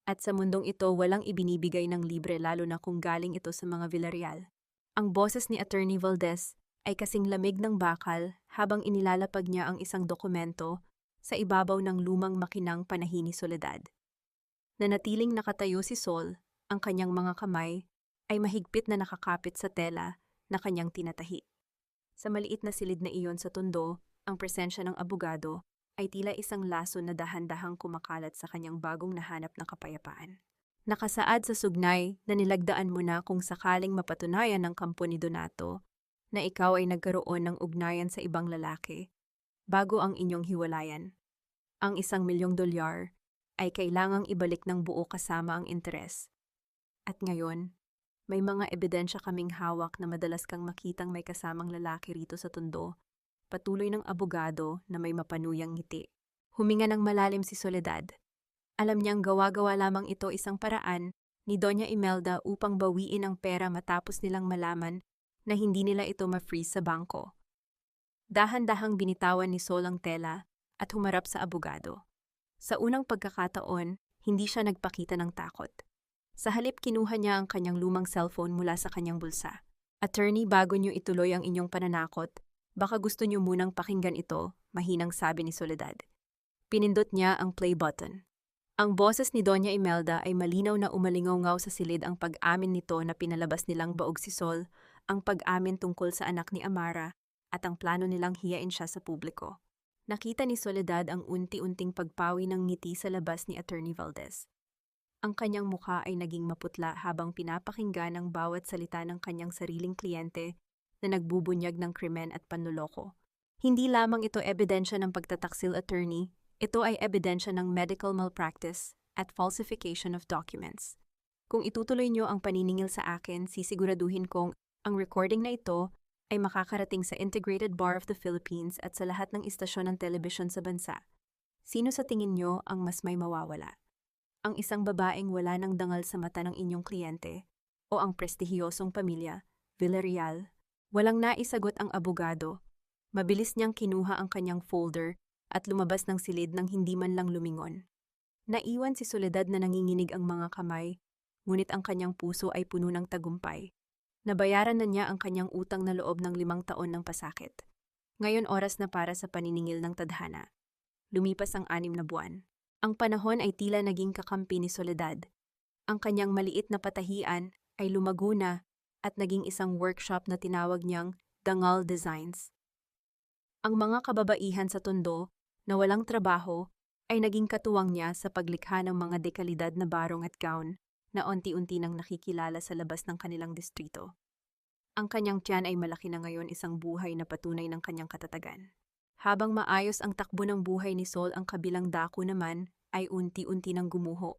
At sa mundong ito, walang ibinibigay ng libre, lalo na kung galing ito sa mga Villarreal. Ang boses ni Attorney Valdez ay kasing lamig ng bakal habang inilalapag niya ang isang dokumento sa ibabaw ng lumang makinang panahi ni Soledad. Nanatiling nakatayo si Sol, ang kanyang mga kamay ay mahigpit na nakakapit sa tela na kanyang tinatahi. Sa maliit na silid na iyon sa tondo, ang presensya ng abogado ay tila isang laso na dahan-dahang kumakalat sa kanyang bagong nahanap na kapayapaan. Nakasaad sa sugnay na nilagdaan mo na kung sakaling mapatunayan ng kampo ni Donato na ikaw ay nagkaroon ng ugnayan sa ibang lalaki bago ang inyong hiwalayan. Ang $1,000,000 ay kailangang ibalik ng buo kasama ang interes. At ngayon, may mga ebidensya kaming hawak na madalas kang makitang may kasamang lalaki rito sa tondo. Patuloy ng abogado na may mapanuyang ngiti. Huminga ng malalim si Soledad. Alam niyang gawa-gawa lamang ito isang paraan ni Doña Imelda upang bawiin ang pera matapos nilang malaman na hindi nila ito ma-freeze sa bangko. Dahan-dahang binitawan ni Sol ang tela at humarap sa abogado. Sa unang pagkakataon, hindi siya nagpakita ng takot. Sa halip, kinuha niya ang kanyang lumang cellphone mula sa kanyang bulsa. Attorney, bago niyo ituloy ang inyong pananakot, baka gusto niyo munang pakinggan ito, mahinang sabi ni Soledad. Pinindot niya ang play button. Ang boses ni Doña Imelda ay malinaw na umalingaw-ngaw sa silid, ang pag-amin nito na pinalabas nilang baog si Sol, ang pag-amin tungkol sa anak ni Amara, at ang plano nilang hiyain siya sa publiko. Nakita ni Soledad ang unti-unting pagpawi ng ngiti sa labas ni Attorney Valdez. Ang kanyang mukha ay naging maputla habang pinapakinggan ang bawat salita ng kanyang sariling kliyente na nagbubunyag ng krimen at panloloko. Hindi lamang ito ebidensya ng pagtataksil, attorney, ito ay ebidensya ng medical malpractice at falsification of documents. Kung itutuloy niyo ang paniningil sa akin, sisiguraduhin kong ang recording na ito ay makakarating sa Integrated Bar of the Philippines at sa lahat ng istasyon ng telebisyon sa bansa. Sino sa tingin niyo ang mas may mawawala? Ang isang babaeng wala ng dangal sa mata ng inyong kliyente o ang prestihiyosong pamilya, Villarreal? Walang naisagot ang abogado. Mabilis niyang kinuha ang kanyang folder at lumabas ng silid nang hindi man lang lumingon. Naiwan si Soledad na nanginginig ang mga kamay, ngunit ang kanyang puso ay puno ng tagumpay. Nabayaran na niya ang kanyang utang na loob ng 5 taon ng pasakit. Ngayon oras na para sa paniningil ng tadhana. Lumipas ang 6 na buwan. Ang panahon ay tila naging kakampi ni Soledad. Ang kanyang maliit na patahian ay lumago na at naging isang workshop na tinawag niyang Dangal Designs. Ang mga kababaihan sa tondo na walang trabaho ay naging katuwang niya sa paglikha ng mga dekalidad na barong at gown na unti-unti nang nakikilala sa labas ng kanilang distrito. Ang kanyang tiyan ay malaki na ngayon, isang buhay na patunay ng kanyang katatagan. Habang maayos ang takbo ng buhay ni Sol, ang kabilang dako naman ay unti-unti nang gumuho.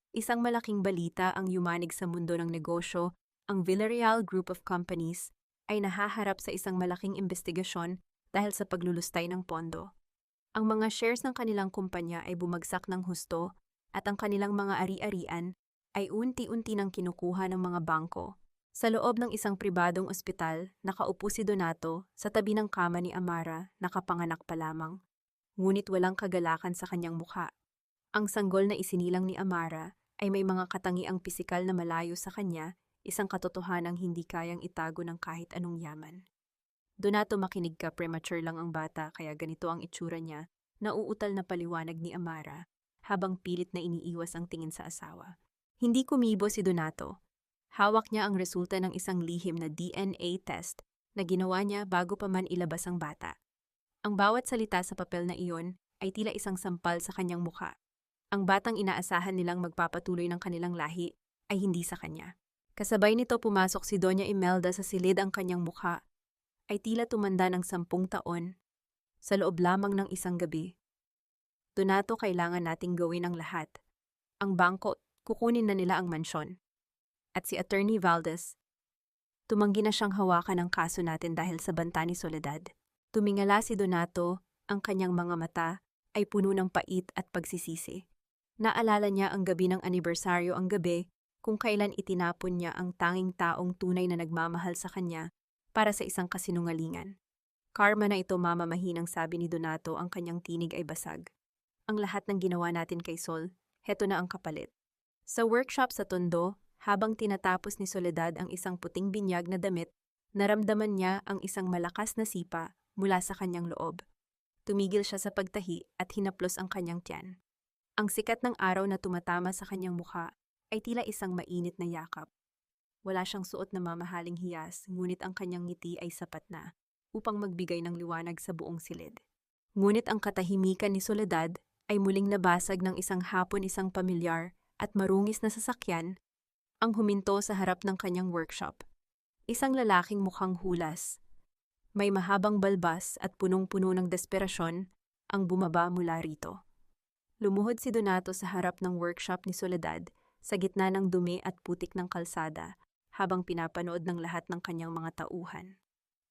Isang malaking balita ang yumanig sa mundo ng negosyo. Ang Villarreal Group of Companies ay nahaharap sa isang malaking investigasyon dahil sa paglulustay ng pondo. Ang mga shares ng kanilang kumpanya ay bumagsak ng husto at ang kanilang mga ari-arian ay unti-unti nang kinukuha ng mga bangko. Sa loob ng isang pribadong ospital, nakaupo si Donato sa tabi ng kama ni Amara, nakapanganak pa lamang. Ngunit walang kagalakan sa kanyang mukha. Ang sanggol na isinilang ni Amara ay may mga katangiang pisikal na malayo sa kanya, isang katotohanang hindi kayang itago ng kahit anong yaman. Donato, makinig ka, premature lang ang bata kaya ganito ang itsura niya, nauutal na paliwanag ni Amara, habang pilit na iniiwas ang tingin sa asawa. Hindi kumibo si Donato. Hawak niya ang resulta ng isang lihim na DNA test na ginawa niya bago pa man ilabas ang bata. Ang bawat salita sa papel na iyon ay tila isang sampal sa kanyang mukha. Ang batang inaasahan nilang magpapatuloy ng kanilang lahi ay hindi sa kanya. Kasabay nito pumasok si Doña Imelda sa silid, ang kanyang mukha ay tila tumanda ng 10 taon sa loob lamang ng isang gabi. Donato, kailangan nating gawin ang lahat. Ang bangko, kukunin na nila ang mansyon. At si Attorney Valdez, tumanggi na siyang hawakan ang kaso natin dahil sa banta ni Soledad. Tumingala si Donato, ang kanyang mga mata ay puno ng pait at pagsisisi. Naalala niya ang gabi ng anibersaryo, ang gabi kung kailan itinapon niya ang tanging taong tunay na nagmamahal sa kanya para sa isang kasinungalingan. Karma na ito, mama, mahinang sabi ni Donato, ang kanyang tinig ay basag. Ang lahat ng ginawa natin kay Sol, heto na ang kapalit. Sa workshop sa Tondo, habang tinatapos ni Soledad ang isang puting binyag na damit, naramdaman niya ang isang malakas na sipa mula sa kanyang loob. Tumigil siya sa pagtahi at hinaplos ang kanyang tiyan. Ang sikat ng araw na tumatama sa kanyang mukha ay tila isang mainit na yakap. Wala siyang suot na mamahaling hiyas, ngunit ang kanyang ngiti ay sapat na upang magbigay ng liwanag sa buong silid. Ngunit ang katahimikan ni Soledad ay muling nabasag ng isang hapon, isang pamilyar at marungis na sasakyan ang huminto sa harap ng kanyang workshop. Isang lalaking mukhang hulas, may mahabang balbas at punong-puno ng desperasyon ang bumaba mula rito. Lumuhod si Donato sa harap ng workshop ni Soledad sa gitna ng dumi at putik ng kalsada habang pinapanood ng lahat ng kanyang mga tauhan.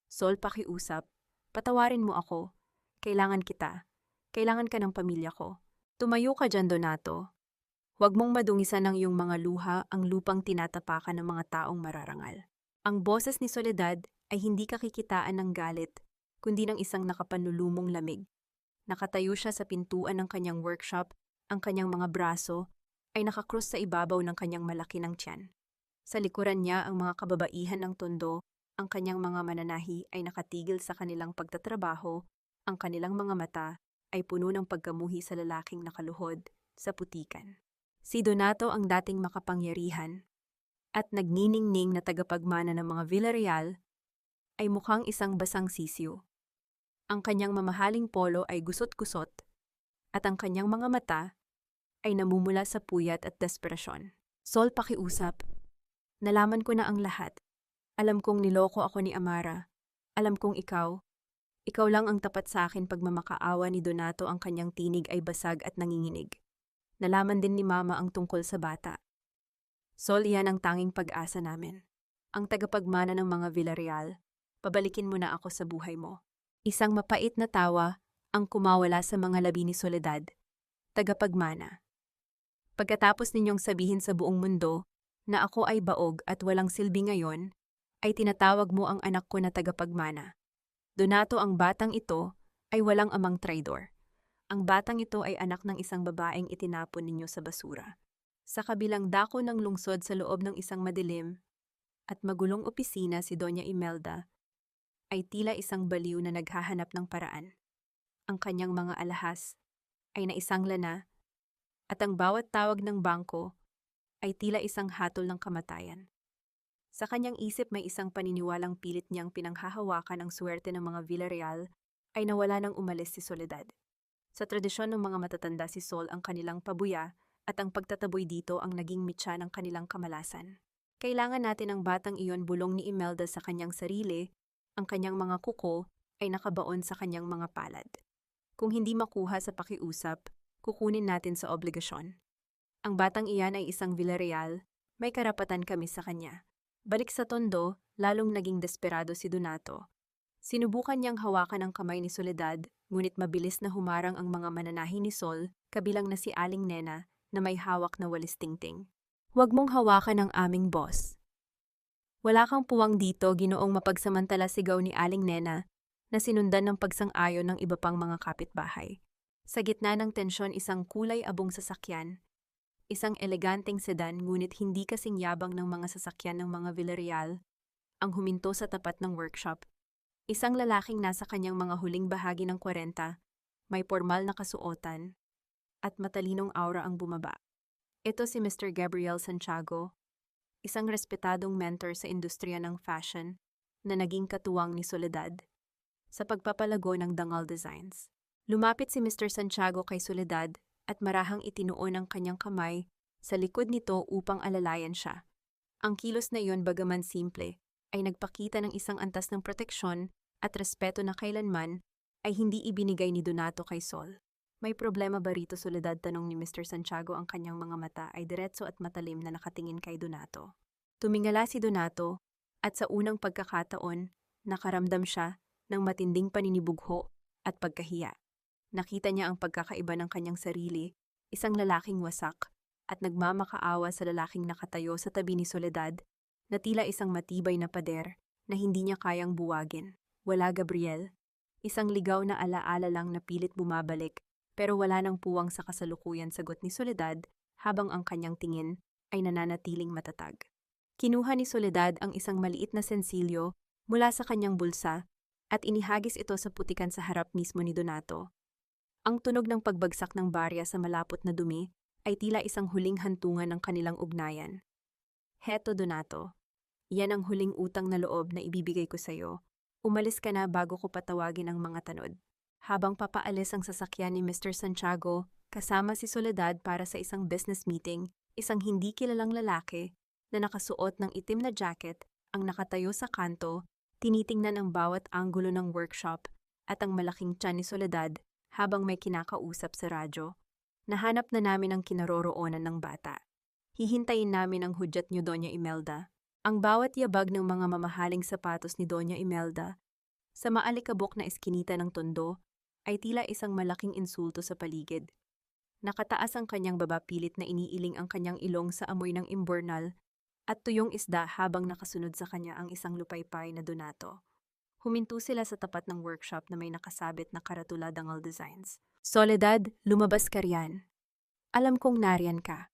Sol, pakiusap, patawarin mo ako. Kailangan kita. Kailangan ka ng pamilya ko. Tumayo ka dyan, Donato. Huwag mong madungisan ng iyong mga luha ang lupang tinatapakan ng mga taong mararangal. Ang boses ni Soledad ay hindi kakikitaan ng galit, kundi ng isang nakapanlulumong lamig. Nakatayo siya sa pintuan ng kanyang workshop, ang kanyang mga braso ay nakakrus sa ibabaw ng kanyang malaki ng tiyan. Sa likuran niya, ang mga kababaihan ng Tondo, ang kanyang mga mananahi ay nakatigil sa kanilang pagtatrabaho, ang kanilang mga mata ay puno ng pagkamuhi sa lalaking nakaluhod sa putikan. Si Donato, ang dating makapangyarihan at nagniningning na tagapagmana ng mga Villarreal, ay mukhang isang basang sisiw. Ang kanyang mamahaling polo ay gusot-gusot at ang kanyang mga mata ay namumula sa puyat at desperasyon. Sol, pakiusap. Nalaman ko na ang lahat. Alam kong niloko ako ni Amara. Alam kong ikaw lang ang tapat sa akin. Pagmamakaawa ni Donato, ang kanyang tinig ay basag at nanginginig. Nalaman din ni Mama ang tungkol sa bata. Sol, yan ang tanging pag-asa namin. Ang tagapagmana ng mga Villarreal, pabalikin mo na ako sa buhay mo. Isang mapait na tawa ang kumawala sa mga labi ni Soledad. Tagapagmana. Pagkatapos ninyong sabihin sa buong mundo na ako ay baog at walang silbi ngayon, ay tinatawag mo ang anak ko na tagapagmana. Donato, ang batang ito ay walang amang traidor. Ang batang ito ay anak ng isang babaeng itinapon ninyo sa basura. Sa kabilang dako ng lungsod, sa loob ng isang madilim at magulong opisina, si Doña Imelda ay tila isang baliw na naghahanap ng paraan. Ang kanyang mga alahas ay naisangla na at ang bawat tawag ng bangko ay tila isang hatol ng kamatayan. Sa kanyang isip, may isang paniniwalang pilit niyang pinanghahawakan ang swerte ng mga Villarreal ay nawala nang umalis si Soledad. Sa tradisyon ng mga matatanda si Sol ang kanilang pabuya at ang pagtataboy dito ang naging mitya ng kanilang kamalasan. Kailangan natin ang batang iyon bulong ni Imelda sa kanyang sarili, ang kanyang mga kuko ay nakabaon sa kanyang mga palad. Kung hindi makuha sa pakiusap, kukunin natin sa obligasyon. Ang batang iyan ay isang Villarreal, may karapatan kami sa kanya. Balik sa tondo, lalong naging desperado si Donato. Sinubukan niyang hawakan ang kamay ni Soledad, ngunit mabilis na humarang ang mga mananahi ni Sol, kabilang na si Aling Nena, na may hawak na walis tingting. Huwag mong hawakan ang aming boss. Wala kang puwang dito, ginoong mapagsamantala sigaw ni Aling Nena, na sinundan ng pagsang-ayon ng iba pang mga kapitbahay. Sa gitna ng tensyon, isang kulay abong sasakyan, isang eleganteng sedan ngunit hindi kasing yabang ng mga sasakyan ng mga Villarreal, ang huminto sa tapat ng workshop. Isang lalaking nasa kanyang mga huling bahagi ng 40, may pormal na kasuotan, at matalinong aura ang bumaba. Ito si Mr. Gabriel Santiago, isang respetadong mentor sa industriya ng fashion na naging katuwang ni Soledad sa pagpapalago ng Dangal Designs. Lumapit si Mr. Santiago kay Soledad at marahang itinuon ang kanyang kamay sa likod nito upang alalayan siya. Ang kilos na iyon, bagaman simple, ay nagpakita ng isang antas ng proteksyon at respeto na kailanman ay hindi ibinigay ni Donato kay Sol. May problema ba rito, Soledad? Tanong ni Mr. Santiago. Ang kanyang mga mata ay diretso at matalim na nakatingin kay Donato. Tumingala si Donato at sa unang pagkakataon, nakaramdam siya ng matinding paninibugho at pagkahiya. Nakita niya ang pagkakaiba ng kanyang sarili, isang lalaking wasak, at nagmamakaawa sa lalaking nakatayo sa tabi ni Soledad, na tila isang matibay na pader na hindi niya kayang buwagin. Wala, Gabriel. Isang ligaw na alaala lang na pilit bumabalik, pero wala nang puwang sa kasalukuyan, sagot ni Soledad habang ang kanyang tingin ay nananatiling matatag. Kinuha ni Soledad ang isang maliit na sensilyo mula sa kanyang bulsa at inihagis ito sa putikan sa harap mismo ni Donato. Ang tunog ng pagbagsak ng barya sa malapot na dumi ay tila isang huling hantungan ng kanilang ugnayan. Heto, Donato. Yan ang huling utang na loob na ibibigay ko sa'yo. Umalis ka na bago ko patawagin ang mga tanod. Habang papaalis ang sasakyan ni Mr. Santiago, kasama si Soledad para sa isang business meeting, isang hindi kilalang lalaki na nakasuot ng itim na jacket ang nakatayo sa kanto, tinitingnan ang bawat anggulo ng workshop at ang malaking tiyan ni Soledad habang may kinakausap sa radyo. Nahanap na namin ang kinaroroonan ng bata. Hihintayin namin ang hudyat niyo, Doña Imelda. Ang bawat yabag ng mga mamahaling sapatos ni Doña Imelda sa maalikabok na eskinita ng tondo ay tila isang malaking insulto sa paligid. Nakataas ang kanyang baba, pilit na iniiling ang kanyang ilong sa amoy ng imburnal at tuyong isda habang nakasunod sa kanya ang isang lupaypay na Donato. Huminto sila sa tapat ng workshop na may nakasabit na karatula Dangal Designs. Soledad, lumabas ka riyan. Alam kong nariyan ka.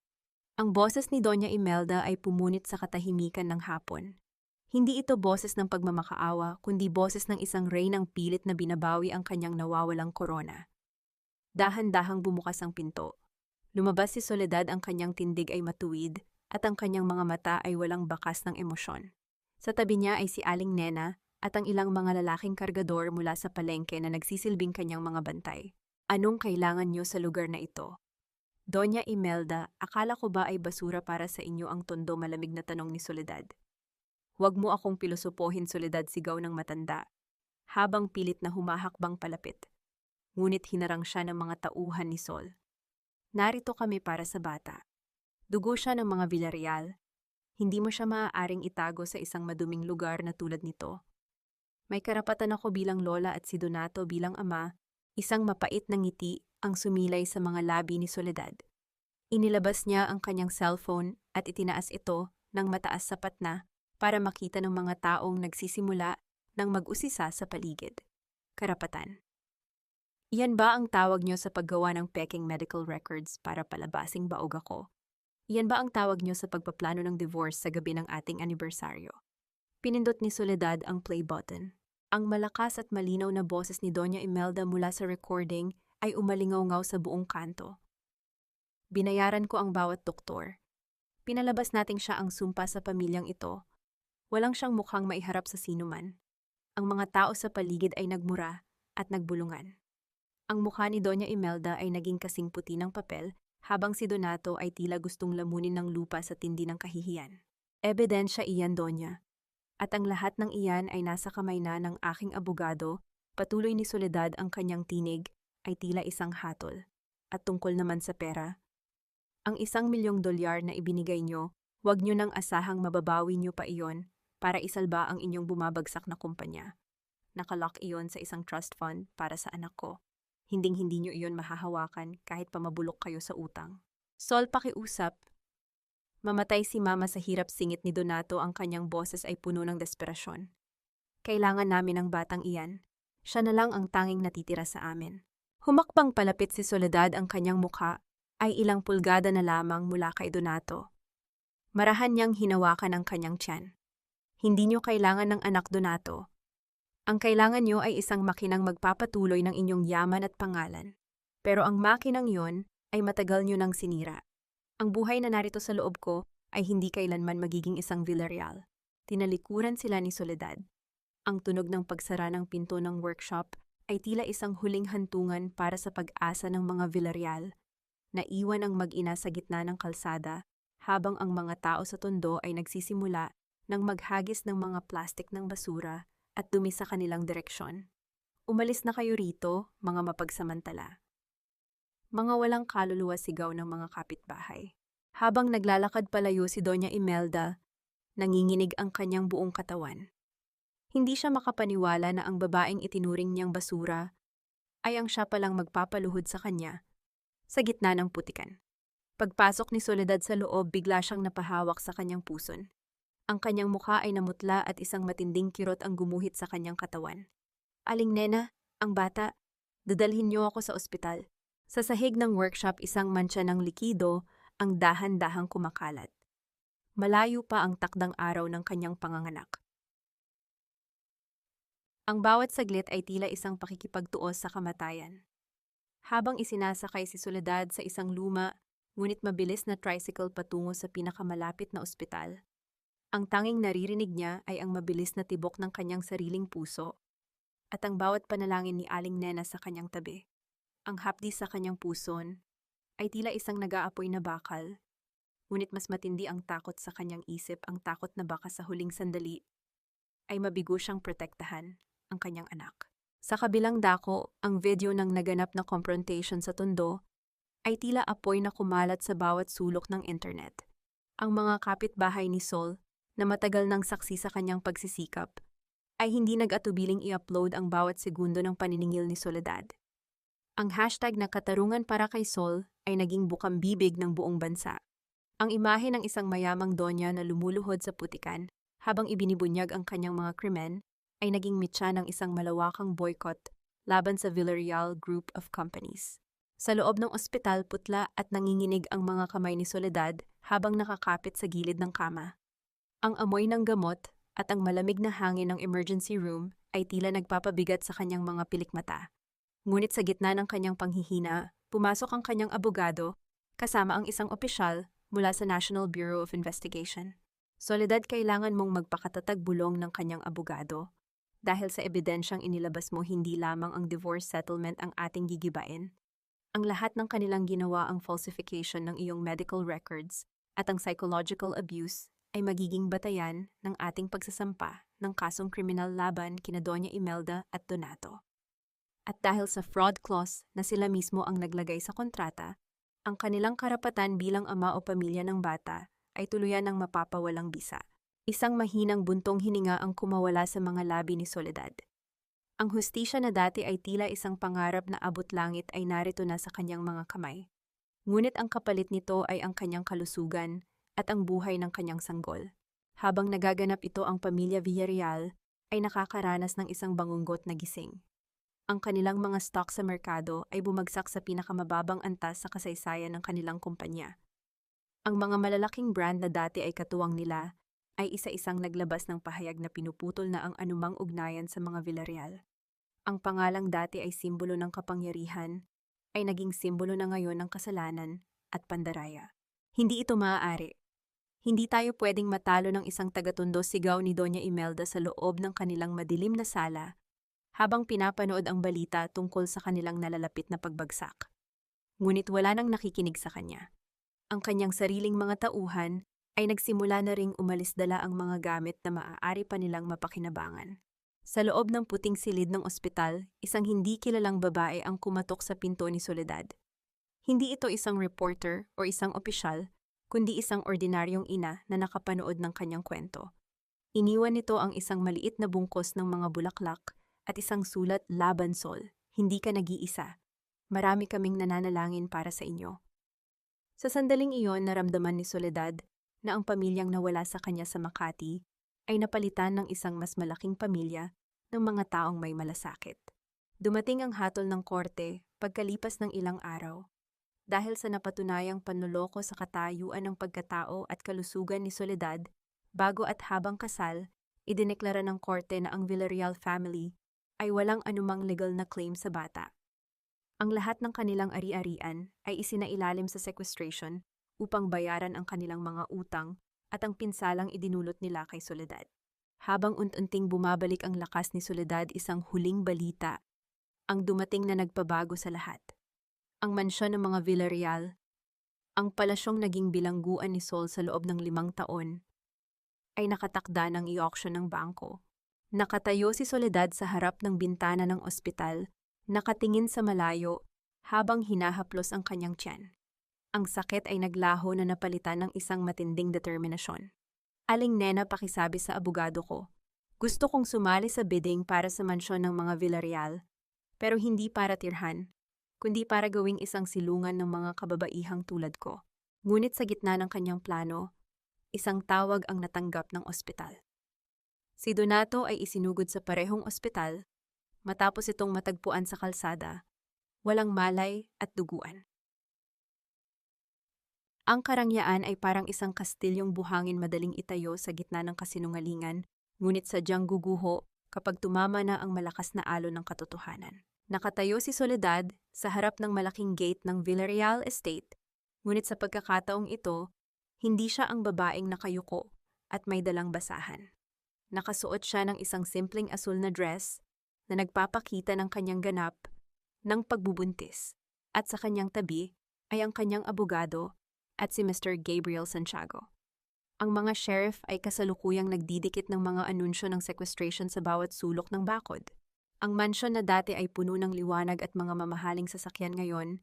Ang boses ni Doña Imelda ay pumunit sa katahimikan ng hapon. Hindi ito boses ng pagmamakaawa, kundi boses ng isang reynang pilit na binabawi ang kanyang nawawalang korona. Dahan-dahang bumukas ang pinto. Lumabas si Soledad, ang kanyang tindig ay matuwid at ang kanyang mga mata ay walang bakas ng emosyon. Sa tabi niya ay si Aling Nena at ang ilang mga lalaking kargador mula sa palengke na nagsisilbing kanyang mga bantay. Anong kailangan niyo sa lugar na ito? Doña Imelda, akala ko ba ay basura para sa inyo ang tondo? Malamig na tanong ni Soledad. Huwag mo akong pilosopohin, Soledad, sigaw ng matanda, habang pilit na humahakbang palapit. Ngunit hinarang siya ng mga tauhan ni Sol. Narito kami para sa bata. Dugo siya ng mga Villarreal. Hindi mo siya maaaring itago sa isang maduming lugar na tulad nito. May karapatan ako bilang lola at si Donato bilang ama. Isang mapait na ngiti ang sumilay sa mga labi ni Soledad. Inilabas niya ang kanyang cellphone at itinaas ito ng mataas sapat na para makita ng mga taong nagsisimula ng mag-usisa sa paligid. Karapatan. Iyan ba ang tawag niyo sa paggawa ng peking medical records para palabasing baog ako? Iyan ba ang tawag niyo sa pagpaplano ng divorce sa gabi ng ating anibersaryo? Pinindot ni Soledad ang play button. Ang malakas at malinaw na boses ni Doña Imelda mula sa recording ay umalingaw-ngaw sa buong kanto. Binayaran ko ang bawat doktor. Pinalabas nating siya ang sumpa sa pamilyang ito. Walang siyang mukhang maiharap sa sinuman. Ang mga tao sa paligid ay nagmura at nagbulungan. Ang mukha ni Doña Imelda ay naging kasing puti ng papel, habang si Donato ay tila gustong lamunin ng lupa sa tindi ng kahihiyan. Ebidensya iyan, Donya. At ang lahat ng iyan ay nasa kamay na ng aking abogado. Patuloy ni Soledad, ang kanyang tinig ay tila isang hatol. At tungkol naman sa pera, ang $1,000,000 na ibinigay nyo, huwag nyo nang asahang mababawi nyo pa iyon para isalba ang inyong bumabagsak na kumpanya. Nakalock iyon sa isang trust fund para sa anak ko. Hinding-hindi nyo iyon mahahawakan kahit pamabulok kayo sa utang. Sol, pakiusap. Mamatay si Mama sa hirap, singit ni Donato. Ang kanyang boses ay puno ng desperasyon. Kailangan namin ang batang iyan. Siya na lang ang tanging natitira sa amin. Humakbang palapit si Soledad. Ang kanyang mukha ay ilang pulgada na lamang mula kay Donato. Marahan niyang hinawakan ang kanyang tiyan. Hindi niyo kailangan ng anak, Donato. Ang kailangan niyo ay isang makinang magpapatuloy ng inyong yaman at pangalan. Pero ang makinang yon ay matagal niyo nang sinira. Ang buhay na narito sa loob ko ay hindi kailanman magiging isang Villarreal. Tinalikuran sila ni Soledad. Ang tunog ng pagsara ng pinto ng workshop ay tila isang huling hantungan para sa pag-asa ng mga Villarreal. Naiwan ang mag-ina sa gitna ng kalsada habang ang mga tao sa tondo ay nagsisimula ng maghagis ng mga plastik ng basura at dumi sa kanilang direksyon. Umalis na kayo rito, mga mapagsamantala. Mga walang kaluluwa, sigaw ng mga kapitbahay. Habang naglalakad palayo si Doña Imelda, nanginginig ang kanyang buong katawan. Hindi siya makapaniwala na ang babaeng itinuring niyang basura ay ang siya palang magpapaluhod sa kanya sa gitna ng putikan. Pagpasok ni Soledad sa loob, bigla siyang napahawak sa kanyang puson. Ang kanyang mukha ay namutla at isang matinding kirot ang gumuhit sa kanyang katawan. Aling Nena, ang bata, dadalhin niyo ako sa ospital. Sa sahig ng workshop, isang mantsa ng likido ang dahan-dahang kumakalat. Malayo pa ang takdang araw ng kanyang panganganak. Ang bawat saglit ay tila isang pakikipagtuos sa kamatayan. Habang isinasakay si Soledad sa isang luma, ngunit mabilis na tricycle patungo sa pinakamalapit na ospital, ang tanging naririnig niya ay ang mabilis na tibok ng kanyang sariling puso at ang bawat panalangin ni Aling Nena sa kanyang tabi. Ang hapdi sa kanyang puson ay tila isang nag-aapoy na bakal, ngunit mas matindi ang takot sa kanyang isip, ang takot na baka sa huling sandali ay mabigo siyang protektahan ang kanyang anak. Sa kabilang dako, ang video ng naganap na confrontation sa tondo ay tila apoy na kumalat sa bawat sulok ng internet. Ang mga kapitbahay ni Sol na matagal nang saksi sa kanyang pagsisikap, ay hindi nag-atubiling i-upload ang bawat segundo ng paniningil ni Soledad. Ang hashtag na katarungan para kay Sol ay naging bukang-bibig ng buong bansa. Ang imahe ng isang mayamang donya na lumuluhod sa putikan habang ibinibunyag ang kanyang mga krimen ay naging mitya ng isang malawakang boycott laban sa Villarreal Group of Companies. Sa loob ng ospital, putla at nanginginig ang mga kamay ni Soledad habang nakakapit sa gilid ng kama. Ang amoy ng gamot at ang malamig na hangin ng emergency room ay tila nagpapabigat sa kanyang mga pilikmata. Ngunit sa gitna ng kanyang panghihina, pumasok ang kanyang abogado kasama ang isang opisyal mula sa National Bureau of Investigation. Soledad, kailangan mong magpakatatag, bulong ng kanyang abogado. Dahil sa ebidensyang inilabas mo, hindi lamang ang divorce settlement ang ating gigibain. Ang lahat ng kanilang ginawa, ang falsification ng iyong medical records at ang psychological abuse ay magiging batayan ng ating pagsasampa ng kasong kriminal laban kina Doña Imelda at Donato. At dahil sa fraud clause na sila mismo ang naglagay sa kontrata, ang kanilang karapatan bilang ama o pamilya ng bata ay tuluyan ng mapapawalang bisa. Isang mahinang buntong hininga ang kumawala sa mga labi ni Soledad. Ang hustisya na dati ay tila isang pangarap na abot langit ay narito na sa kanyang mga kamay. Ngunit ang kapalit nito ay ang kanyang kalusugan at ang buhay ng kanyang sanggol. Habang nagaganap ito, ang pamilya Villarreal ay nakakaranas ng isang bangunggot na gising. Ang kanilang mga stock sa merkado ay bumagsak sa pinakamababang antas sa kasaysayan ng kanilang kumpanya. Ang mga malalaking brand na dati ay katuwang nila ay isa-isang naglabas ng pahayag na pinuputol na ang anumang ugnayan sa mga Villarreal. Ang pangalang dati ay simbolo ng kapangyarihan ay naging simbolo na ngayon ng kasalanan at pandaraya. Hindi ito maaari. Hindi tayo pwedeng matalo ng isang tagatundo, sigaw ni Doña Imelda sa loob ng kanilang madilim na sala habang pinapanood ang balita tungkol sa kanilang nalalapit na pagbagsak. Ngunit wala nang nakikinig sa kanya. Ang kanyang sariling mga tauhan ay nagsimula na ring umalis dala ang mga gamit na maaari pa nilang mapakinabangan. Sa loob ng puting silid ng ospital, isang hindi kilalang babae ang kumatok sa pinto ni Soledad. Hindi ito isang reporter o isang opisyal, kundi isang ordinaryong ina na nakapanood ng kanyang kwento. Iniwan nito ang isang maliit na bungkos ng mga bulaklak at isang sulat, "Laban Sol, hindi ka nag-iisa. Marami kaming nananalangin para sa inyo." Sa sandaling iyon, naramdaman ni Soledad na ang pamilyang nawala sa kanya sa Makati ay napalitan ng isang mas malaking pamilya ng mga taong may malasakit. Dumating ang hatol ng korte pagkalipas ng ilang araw. Dahil sa napatunayang panloloko sa katayuan ng pagkatao at kalusugan ni Soledad, bago at habang kasal, idineklara ng korte na ang Villarreal family ay walang anumang legal na claim sa bata. Ang lahat ng kanilang ari-arian ay isinailalim sa sequestration upang bayaran ang kanilang mga utang at ang pinsalang idinulot nila kay Soledad. Habang unti-unting bumabalik ang lakas ni Soledad, isang huling balita ang dumating na nagpabago sa lahat. Ang mansyon ng mga Villarreal, ang palasyong naging bilangguan ni Sol sa loob ng 5 taon, ay nakatakda ng i-auction ng bangko. Nakatayo si Soledad sa harap ng bintana ng ospital, nakatingin sa malayo habang hinahaplos ang kanyang tiyan. Ang sakit ay naglaho na napalitan ng isang matinding determinasyon. "Aling Nena, pakisabi sa abogado ko. Gusto kong sumali sa bidding para sa mansyon ng mga Villarreal, pero hindi para tirhan, kundi para gawing isang silungan ng mga kababaihang tulad ko." Ngunit sa gitna ng kanyang plano, isang tawag ang natanggap ng ospital. Si Donato ay isinugod sa parehong ospital matapos itong matagpuan sa kalsada, walang malay at duguan. Ang karangyaan ay parang isang kastilyong buhangin madaling itayo sa gitna ng kasinungalingan, ngunit sadyang guguho kapag tumama na ang malakas na alon ng katotohanan. Nakatayo si Soledad sa harap ng malaking gate ng Villarreal Estate, ngunit sa pagkakataong ito, hindi siya ang babaeng nakayuko at may dalang basahan. Nakasuot siya ng isang simpleng asul na dress na nagpapakita ng kanyang ganap ng pagbubuntis, at sa kanyang tabi ay ang kanyang abogado at si Mr. Gabriel Santiago. Ang mga sheriff ay kasalukuyang nagdidikit ng mga anunsyo ng sequestration sa bawat sulok ng bakod. Ang mansyon na dati ay puno ng liwanag at mga mamahaling sasakyan ngayon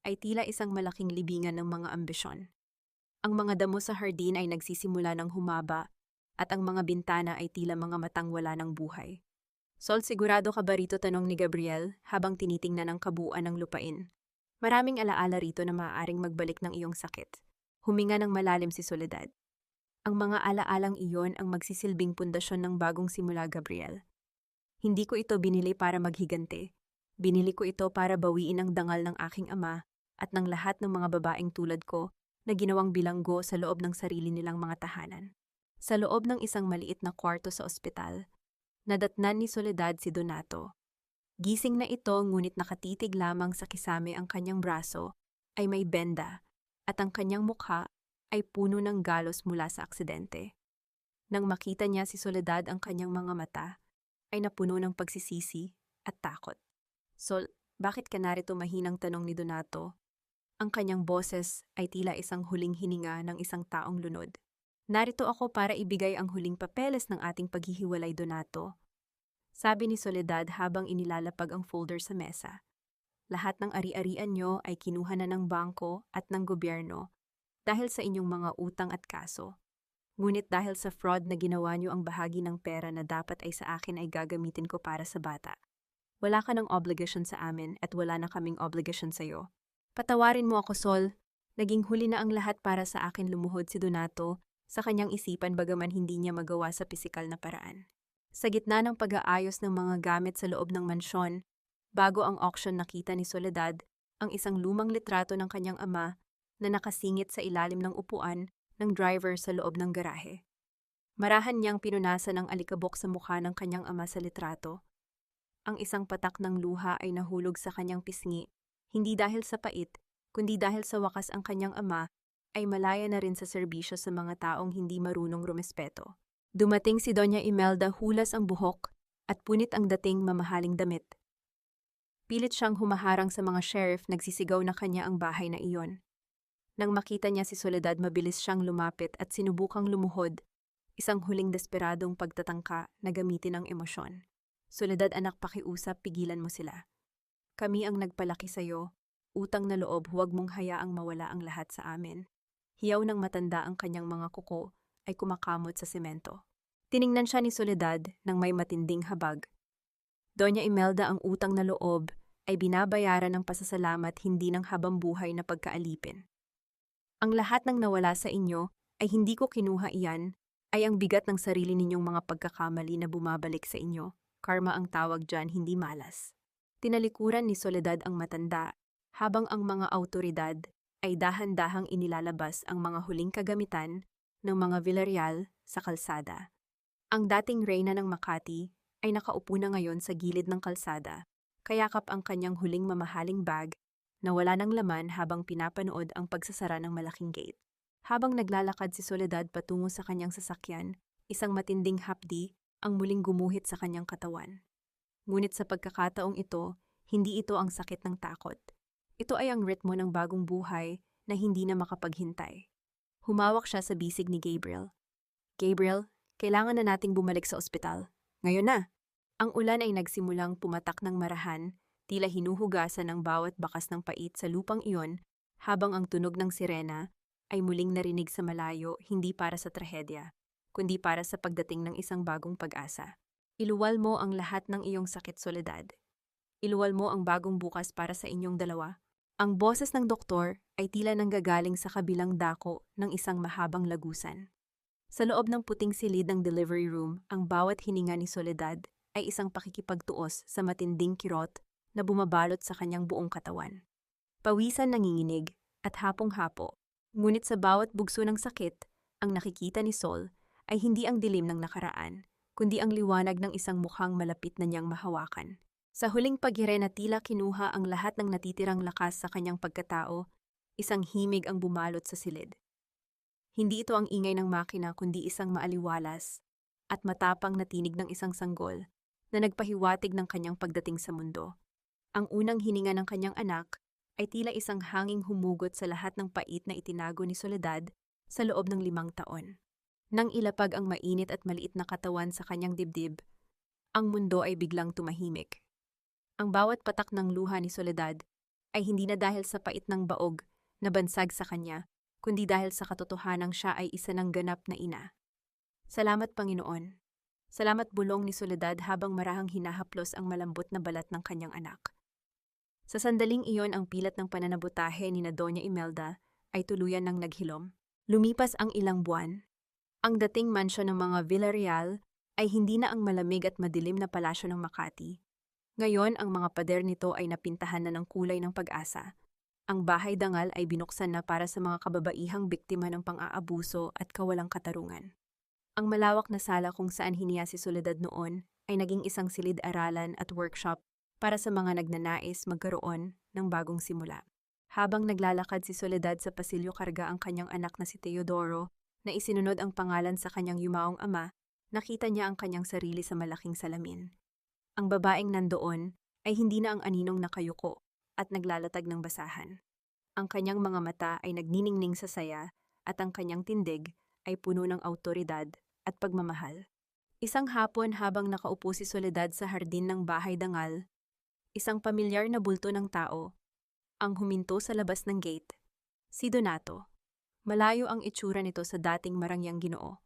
ay tila isang malaking libingan ng mga ambisyon. Ang mga damo sa hardin ay nagsisimula ng humaba at ang mga bintana ay tila mga matang wala ng buhay. "Sol, sigurado ka ba rito?" tanong ni Gabriel habang tinitingnan ang kabuuan ng lupain. "Maraming alaala rito na maaaring magbalik ng iyong sakit." Huminga ng malalim si Soledad. "Ang mga alaalang iyon ang magsisilbing pundasyon ng bagong simula, Gabriel. Hindi ko ito binili para maghigante. Binili ko ito para bawiin ang dangal ng aking ama at ng lahat ng mga babaeng tulad ko na ginawang bilanggo sa loob ng sarili nilang mga tahanan." Sa loob ng isang maliit na kwarto sa ospital, nadatnan ni Soledad si Donato. Gising na ito, ngunit nakatitig lamang sa kisame ang kanyang braso ay may benda at ang kanyang mukha ay puno ng galos mula sa aksidente. Nang makita niya si Soledad, ang kanyang mga mata ay napuno ng pagsisisi at takot. "Sol, bakit ka narito?" mahinang tanong ni Donato. Ang kanyang boses ay tila isang huling hininga ng isang taong lunod. "Narito ako para ibigay ang huling papeles ng ating paghihiwalay, Donato," sabi ni Soledad habang inilalapag ang folder sa mesa. "Lahat ng ari-arian nyo ay kinuha na ng bangko at ng gobyerno dahil sa inyong mga utang at kaso. Ngunit dahil sa fraud na ginawa nyo, ang bahagi ng pera na dapat ay sa akin ay gagamitin ko para sa bata. Wala ka ng obligasyon sa amin at wala na kaming obligasyon sa'yo. Patawarin mo ako, Sol. Naging huli na ang lahat para sa akin." Lumuhod si Donato sa kanyang isipan bagaman hindi niya magawa sa pisikal na paraan. Sa gitna ng pag-aayos ng mga gamit sa loob ng mansyon, bago ang auction, nakita ni Soledad ang isang lumang litrato ng kanyang ama na nakasingit sa ilalim ng upuan ng driver sa loob ng garahe. Marahan niyang pinunasan ang alikabok sa mukha ng kanyang ama sa litrato. Ang isang patak ng luha ay nahulog sa kanyang pisngi, hindi dahil sa pait, kundi dahil sa wakas ang kanyang ama ay malaya na rin sa serbisyo sa mga taong hindi marunong rumespeto. Dumating si Doña Imelda, hulas ang buhok at punit ang dating mamahaling damit. Pilit siyang humaharang sa mga sheriff, nagsisigaw na kanya ang bahay na iyon. Nang makita niya si Soledad, mabilis siyang lumapit at sinubukang lumuhod, isang huling desperadong pagtatangka na gamitin ang emosyon. Soledad, anak, pakiusap, pigilan mo sila. Kami ang nagpalaki sa'yo, utang na loob, huwag mong hayaang mawala ang lahat sa amin. Hiyaw ng matanda, ang kanyang mga kuko ay kumakamot sa semento. Tiningnan siya ni Soledad nang may matinding habag. Doña Imelda, ang utang na loob ay binabayaran ng pasasalamat, hindi ng habambuhay na pagkaalipin. Ang lahat ng nawala sa inyo ay hindi ko kinuha, iyan ay ang bigat ng sarili ninyong mga pagkakamali na bumabalik sa inyo. Karma ang tawag dyan, hindi malas. Tinalikuran ni Soledad ang matanda, habang ang mga awtoridad ay dahan-dahang inilalabas ang mga huling kagamitan ng mga Villarreal sa kalsada. Ang dating reyna ng Makati ay nakaupo na ngayon sa gilid ng kalsada, kayakap ang kanyang huling mamahaling bag na wala ng laman habang pinapanood ang pagsasara ng malaking gate. Habang naglalakad si Soledad patungo sa kanyang sasakyan, isang matinding hapdi ang muling gumuhit sa kanyang katawan. Ngunit sa pagkakataong ito, hindi ito ang sakit ng takot. Ito ay ang ritmo ng bagong buhay na hindi na makapaghintay. Humawak siya sa bisig ni Gabriel. Gabriel, kailangan na nating bumalik sa ospital. Ngayon na! Ang ulan ay nagsimulang pumatak ng marahan, tila hinuhugasan ng bawat bakas ng pait sa lupang iyon, habang ang tunog ng sirena ay muling narinig sa malayo, hindi para sa trahedya, kundi para sa pagdating ng isang bagong pag-asa. Iluwal mo ang lahat ng iyong sakit, Soledad. Iluwal mo ang bagong bukas para sa inyong dalawa. Ang boses ng doktor ay tila nanggagaling sa kabilang dako ng isang mahabang lagusan. Sa loob ng puting silid ng delivery room, ang bawat hininga ni Soledad ay isang pakikipagtuos sa matinding kirot na bumabalot sa kanyang buong katawan. Pawisan nanginginig at hapong-hapo, ngunit sa bawat bugso ng sakit, ang nakikita ni Sol ay hindi ang dilim ng nakaraan, kundi ang liwanag ng isang mukhang malapit na niyang mahawakan. Sa huling paghire na tila kinuha ang lahat ng natitirang lakas sa kanyang pagkatao, isang himig ang bumalot sa silid. Hindi ito ang ingay ng makina, kundi isang maaliwalas at matapang na tinig ng isang sanggol na nagpahiwatig ng kanyang pagdating sa mundo. Ang unang hininga ng kanyang anak ay tila isang hanging humugot sa lahat ng pait na itinago ni Soledad sa loob ng 5 taon. Nang ilapag ang mainit at maliit na katawan sa kanyang dibdib, ang mundo ay biglang tumahimik. Ang bawat patak ng luha ni Soledad ay hindi na dahil sa pait ng baog na bansag sa kanya, kundi dahil sa katotohanang siya ay isa ng ganap na ina. Salamat, Panginoon. Salamat, bulong ni Soledad habang marahang hinahaplos ang malambot na balat ng kanyang anak. Sa sandaling iyon, ang pilat ng pananabutahe ni na Doña Imelda ay tuluyan ng naghilom. Lumipas ang ilang buwan. Ang dating mansyon ng mga Villarreal ay hindi na ang malamig at madilim na palasyo ng Makati. Ngayon, ang mga pader nito ay napintahan na ng kulay ng pag-asa. Ang bahay dangal ay binuksan na para sa mga kababaihang biktima ng pang-aabuso at kawalang katarungan. Ang malawak na sala kung saan hiniya si Soledad noon ay naging isang silid-aralan at workshop para sa mga nagnanais magkaroon ng bagong simula. Habang naglalakad si Soledad sa pasilyo, karga ang kanyang anak na si Teodoro na isinunod ang pangalan sa kanyang yumaong ama, nakita niya ang kanyang sarili sa malaking salamin. Ang babaeng nandoon ay hindi na ang aninong nakayuko at naglalatag ng basahan. Ang kanyang mga mata ay nagniningning sa saya at ang kanyang tindig ay puno ng awtoridad at pagmamahal. Isang hapon habang nakaupo si Soledad sa hardin ng bahay dangal, isang pamilyar na bulto ng tao ang huminto sa labas ng gate. Si Donato. Malayo ang itsura nito sa dating marangyang Ginoo.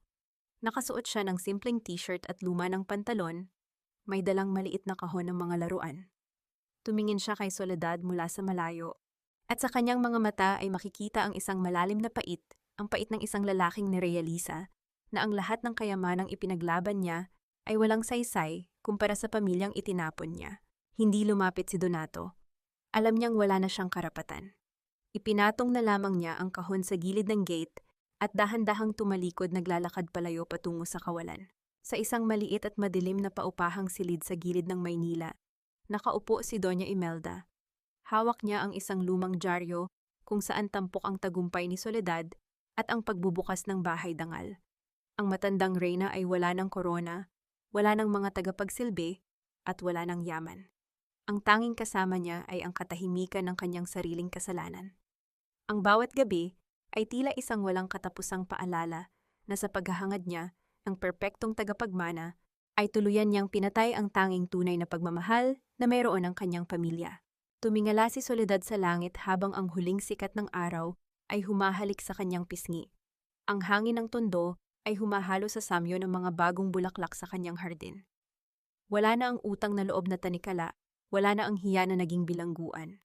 Nakasuot siya ng simpleng t-shirt at luma ng pantalon, may dalang maliit na kahon ng mga laruan. Tumingin siya kay Soledad mula sa malayo, at sa kanyang mga mata ay makikita ang isang malalim na pait, ang pait ng isang lalaking nirealisa, na ang lahat ng kayamanang ipinaglaban niya ay walang saysay kumpara sa pamilyang itinapon niya. Hindi lumapit si Donato. Alam niyang wala na siyang karapatan. Ipinatong na lamang niya ang kahon sa gilid ng gate at dahan-dahang tumalikod, naglalakad palayo patungo sa kawalan. Sa isang maliit at madilim na paupahang silid sa gilid ng Maynila, nakaupo si Doña Imelda. Hawak niya ang isang lumang dyaryo kung saan tampok ang tagumpay ni Soledad at ang pagbubukas ng bahay dangal. Ang matandang reyna ay wala ng korona, Wala ng mga tagapagsilbi at wala ng yaman. Ang tanging kasama niya ay ang katahimikan ng kanyang sariling kasalanan. Ang bawat gabi ay tila isang walang katapusang paalala na sa paghahangad niya ng perpektong tagapagmana ay tuluyan niyang pinatay ang tanging tunay na pagmamahal na mayroon ng kanyang pamilya. Tumingala si Soledad sa langit habang ang huling sikat ng araw ay humahalik sa kanyang pisngi. Ang hangin ng tondo ay humahalo sa samyo ng mga bagong bulaklak sa kanyang hardin. Wala na ang utang na loob na tanikala, wala na ang hiya na naging bilangguan.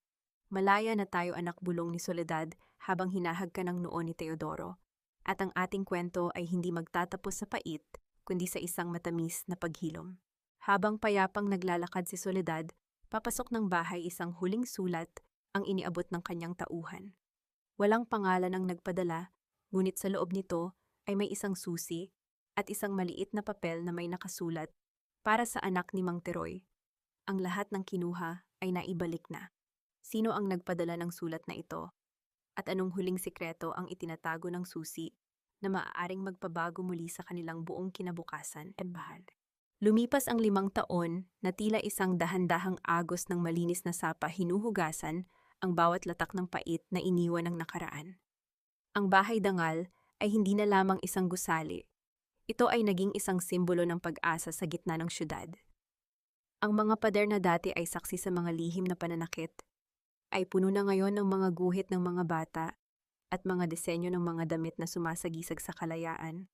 Malaya na tayo, anak, bulong ni Soledad habang hinahagka ng noo ni Teodoro. At ang ating kwento ay hindi magtatapos sa pait, kundi sa isang matamis na paghilom. Habang payapang naglalakad si Soledad, papasok ng bahay isang huling sulat ang iniabot ng kanyang tauhan. Walang pangalan ang nagpadala, ngunit sa loob nito ay may isang susi at isang maliit na papel na may nakasulat, "Para sa anak ni Mang Teroy." Ang lahat ng kinuha ay naibalik na. Sino ang nagpadala ng sulat na ito? At anong huling sikreto ang itinatago ng susi na maaaring magpabago muli sa kanilang buong kinabukasan at bahal? Lumipas ang 5 taon na tila isang dahan-dahang agos ng malinis na sapa hinuhugasan ang bawat latak ng pait na iniwan ng nakaraan. Ang bahay dangal ay hindi na lamang isang gusali. Ito ay naging isang simbolo ng pag-asa sa gitna ng syudad. Ang mga pader na dati ay saksi sa mga lihim na pananakit ay puno na ngayon ng mga guhit ng mga bata at mga disenyo ng mga damit na sumasagisag sa kalayaan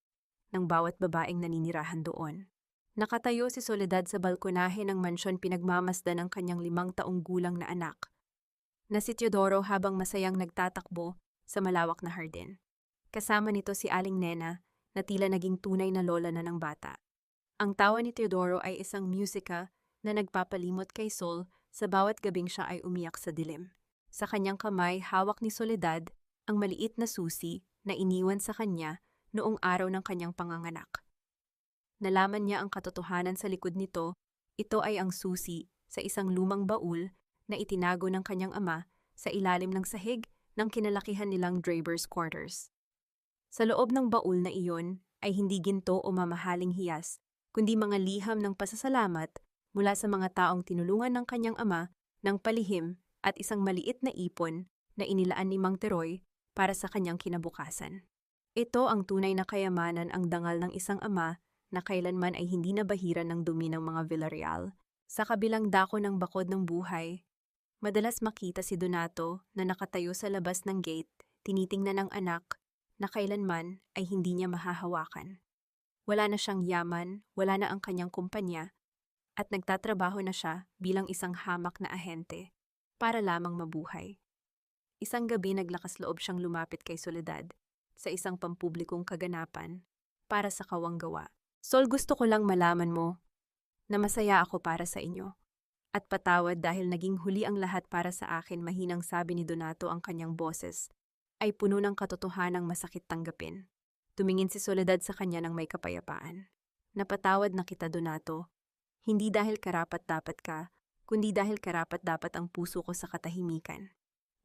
ng bawat babaeng naninirahan doon. Nakatayo si Soledad sa balkonahe ng mansyon, pinagmamasdan ng kanyang 5 taong gulang na anak, na si Teodoro, habang masayang nagtatakbo sa malawak na hardin. Kasama nito si Aling Nena na tila naging tunay na lola na ng bata. Ang tawa ni Teodoro ay isang musika na nagpapalimot kay Sol sa bawat gabing siya ay umiyak sa dilim. Sa kanyang kamay, hawak ni Soledad ang maliit na susi na iniwan sa kanya noong araw ng kanyang panganganak. Nalaman niya ang katotohanan sa likod nito. Ito ay ang susi sa isang lumang baul na itinago ng kanyang ama sa ilalim ng sahig ng kinalakihan nilang Draper's Quarters. Sa loob ng baul na iyon ay hindi ginto o mamahaling hiyas, kundi mga liham ng pasasalamat mula sa mga taong tinulungan ng kanyang ama ng palihim at isang maliit na ipon na inilaan ni Mang Teroy para sa kanyang kinabukasan. Ito ang tunay na kayamanan, ang dangal ng isang ama na kailanman ay hindi nabahiran ng dumi ng mga Villarreal. Sa kabilang dako ng bakod ng buhay, madalas makita si Donato na nakatayo sa labas ng gate, tinitingnan ng anak na kailanman ay hindi niya mahahawakan. Wala na siyang yaman, wala na ang kanyang kumpanya, at nagtatrabaho na siya bilang isang hamak na ahente para lamang mabuhay. Isang gabi, naglakas loob siyang lumapit kay Soledad sa isang pampublikong kaganapan para sa kawanggawa. "Sol, gusto ko lang malaman mo na masaya ako para sa inyo. At patawad dahil naging huli ang lahat para sa akin," mahinang sabi ni Donato. Ang kanyang boses ay puno ng katotohanang masakit tanggapin. Tumingin si Soledad sa kanya ng may kapayapaan. "Napatawad na kita, Donato. Hindi dahil karapat-dapat ka, kundi dahil karapat-dapat ang puso ko sa katahimikan.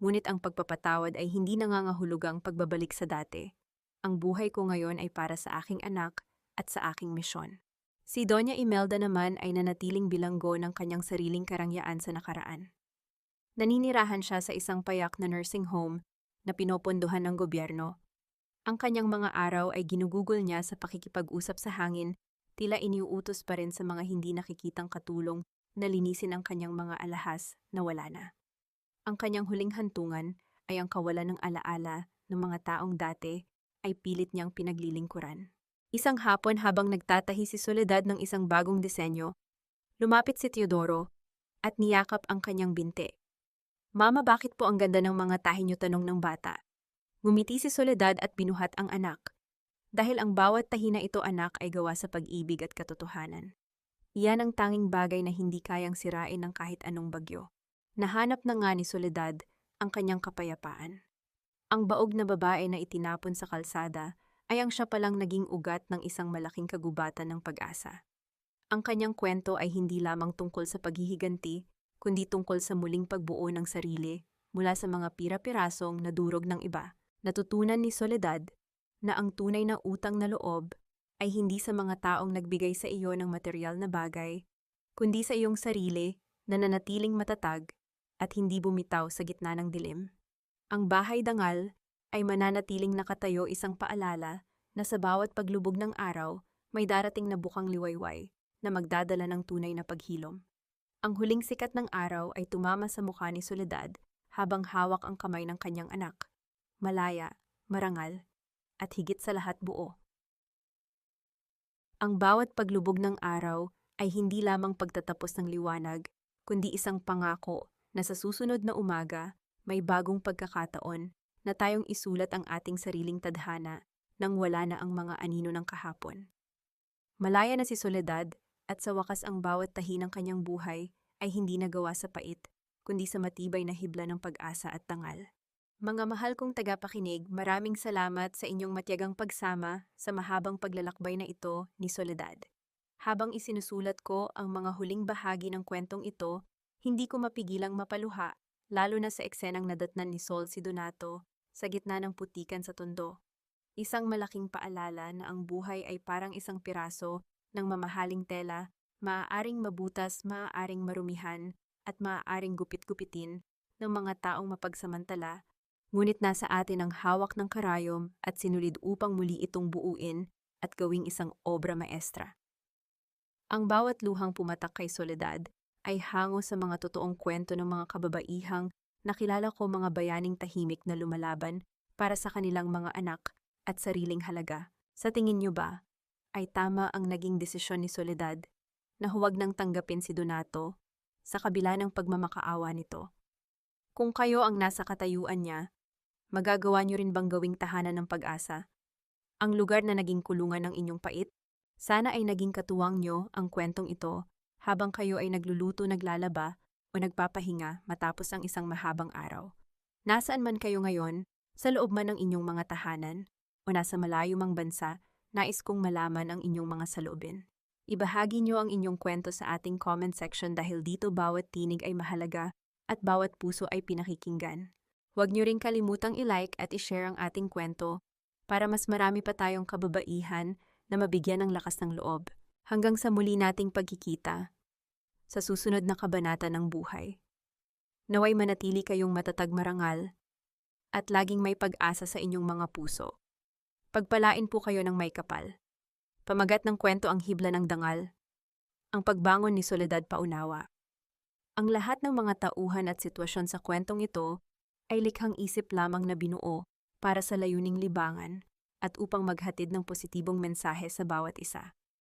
Ngunit ang pagpapatawad ay hindi nangangahulugang pagbabalik sa dati. Ang buhay ko ngayon ay para sa aking anak at sa aking misyon." Si Doña Imelda naman ay nanatiling bilanggo ng kanyang sariling karangyaan sa nakaraan. Naninirahan siya sa isang payak na nursing home na pinopondohan ng gobyerno. Ang kanyang mga araw ay ginugugol niya sa pakikipag-usap sa hangin, tila iniuutos pa rin sa mga hindi nakikitang katulong na linisin ang kanyang mga alahas na wala na. Ang kanyang huling hantungan ay ang kawalan ng alaala ng mga taong dati ay pilit niyang pinaglilingkuran. Isang hapon, habang nagtatahi si Soledad ng isang bagong disenyo, lumapit si Teodoro at niyakap ang kanyang binti. "Mama, bakit po ang ganda ng mga tahi niyo?" tanong ng bata. Ngumiti si Soledad at binuhat ang anak. Dahil ang bawat tahi na ito, anak, ay gawa sa pag-ibig at katotohanan. Iyan ang tanging bagay na hindi kayang sirain ng kahit anong bagyo. Nahanap na nga ni Soledad ang kanyang kapayapaan. Ang baog na babae na itinapon sa kalsada ay ang siya palang naging ugat ng isang malaking kagubatan ng pag-asa. Ang kanyang kwento ay hindi lamang tungkol sa paghihiganti, kundi tungkol sa muling pagbuo ng sarili mula sa mga pira-pirasong nadurog ng iba. Natutunan ni Soledad na ang tunay na utang na loob ay hindi sa mga taong nagbigay sa iyo ng material na bagay, kundi sa iyong sarili na nanatiling matatag at hindi bumitaw sa gitna ng dilim. Ang bahay dangal ay mananatiling nakatayo, isang paalala na sa bawat paglubog ng araw may darating na bukang liwayway na magdadala ng tunay na paghilom. Ang huling sikat ng araw ay tumama sa mukha ni Soledad habang hawak ang kamay ng kanyang anak. Malaya, marangal, at higit sa lahat buo. Ang bawat paglubog ng araw ay hindi lamang pagtatapos ng liwanag, kundi isang pangako na sa susunod na umaga may bagong pagkakataon na tayong isulat ang ating sariling tadhana nang wala na ang mga anino ng kahapon. Malaya na si Soledad at sa wakas ang bawat tahi ng kanyang buhay ay hindi nagawa sa pait, kundi sa matibay na hibla ng pag-asa at dangal. Mga mahal kong tagapakinig, maraming salamat sa inyong matiyagang pagsama sa mahabang paglalakbay na ito ni Soledad. Habang isinusulat ko ang mga huling bahagi ng kwentong ito, hindi ko mapigilang mapaluha, lalo na sa eksenang nadatnan ni Sol si Donato sa gitna ng putikan sa tondo. Isang malaking paalala na ang buhay ay parang isang piraso ng mamahaling tela, maaaring mabutas, maaaring marumihan, at maaaring gupit-gupitin ng mga taong mapagsamantala, ngunit nasa atin ang hawak ng karayom at sinulid upang muli itong buuin at gawing isang obra maestra. Ang bawat luhang pumatak kay Soledad ay hango sa mga totoong kwento ng mga kababaihang nakilala ko, mga bayaning tahimik na lumalaban para sa kanilang mga anak at sariling halaga. Sa tingin niyo ba, ay tama ang naging desisyon ni Soledad na huwag nang tanggapin si Donato sa kabila ng pagmamakaawa nito? Kung kayo ang nasa katayuan niya, magagawa niyo rin bang gawing tahanan ng pag-asa ang lugar na naging kulungan ng inyong pait? Sana ay naging katuwang niyo ang kwentong ito habang kayo ay nagluluto, naglalaba o nagpapahinga matapos ang isang mahabang araw. Nasaan man kayo ngayon, sa loob man ng inyong mga tahanan o nasa malayo mang bansa, nais kong malaman ang inyong mga saloobin. Ibahagi niyo ang inyong kwento sa ating comment section dahil dito bawat tinig ay mahalaga at bawat puso ay pinakikinggan. Huwag niyo ring kalimutang i-like at i-share ang ating kwento para mas marami pa tayong kababaihan na mabigyan ng lakas ng loob. Hanggang sa muli nating pagkikita sa susunod na kabanata ng buhay. Naway manatili kayong matatag, marangal, at laging may pag-asa sa inyong mga puso. Pagpalain po kayo ng may kapal. Pamagat ng kwento ang hibla ng dangal. Ang pagbangon ni Soledad paunawa. Ang lahat ng mga tauhan at sitwasyon sa kwentong ito ay likhang isip lamang na binuo para sa layuning libangan at upang maghatid ng positibong mensahe sa bawat isa.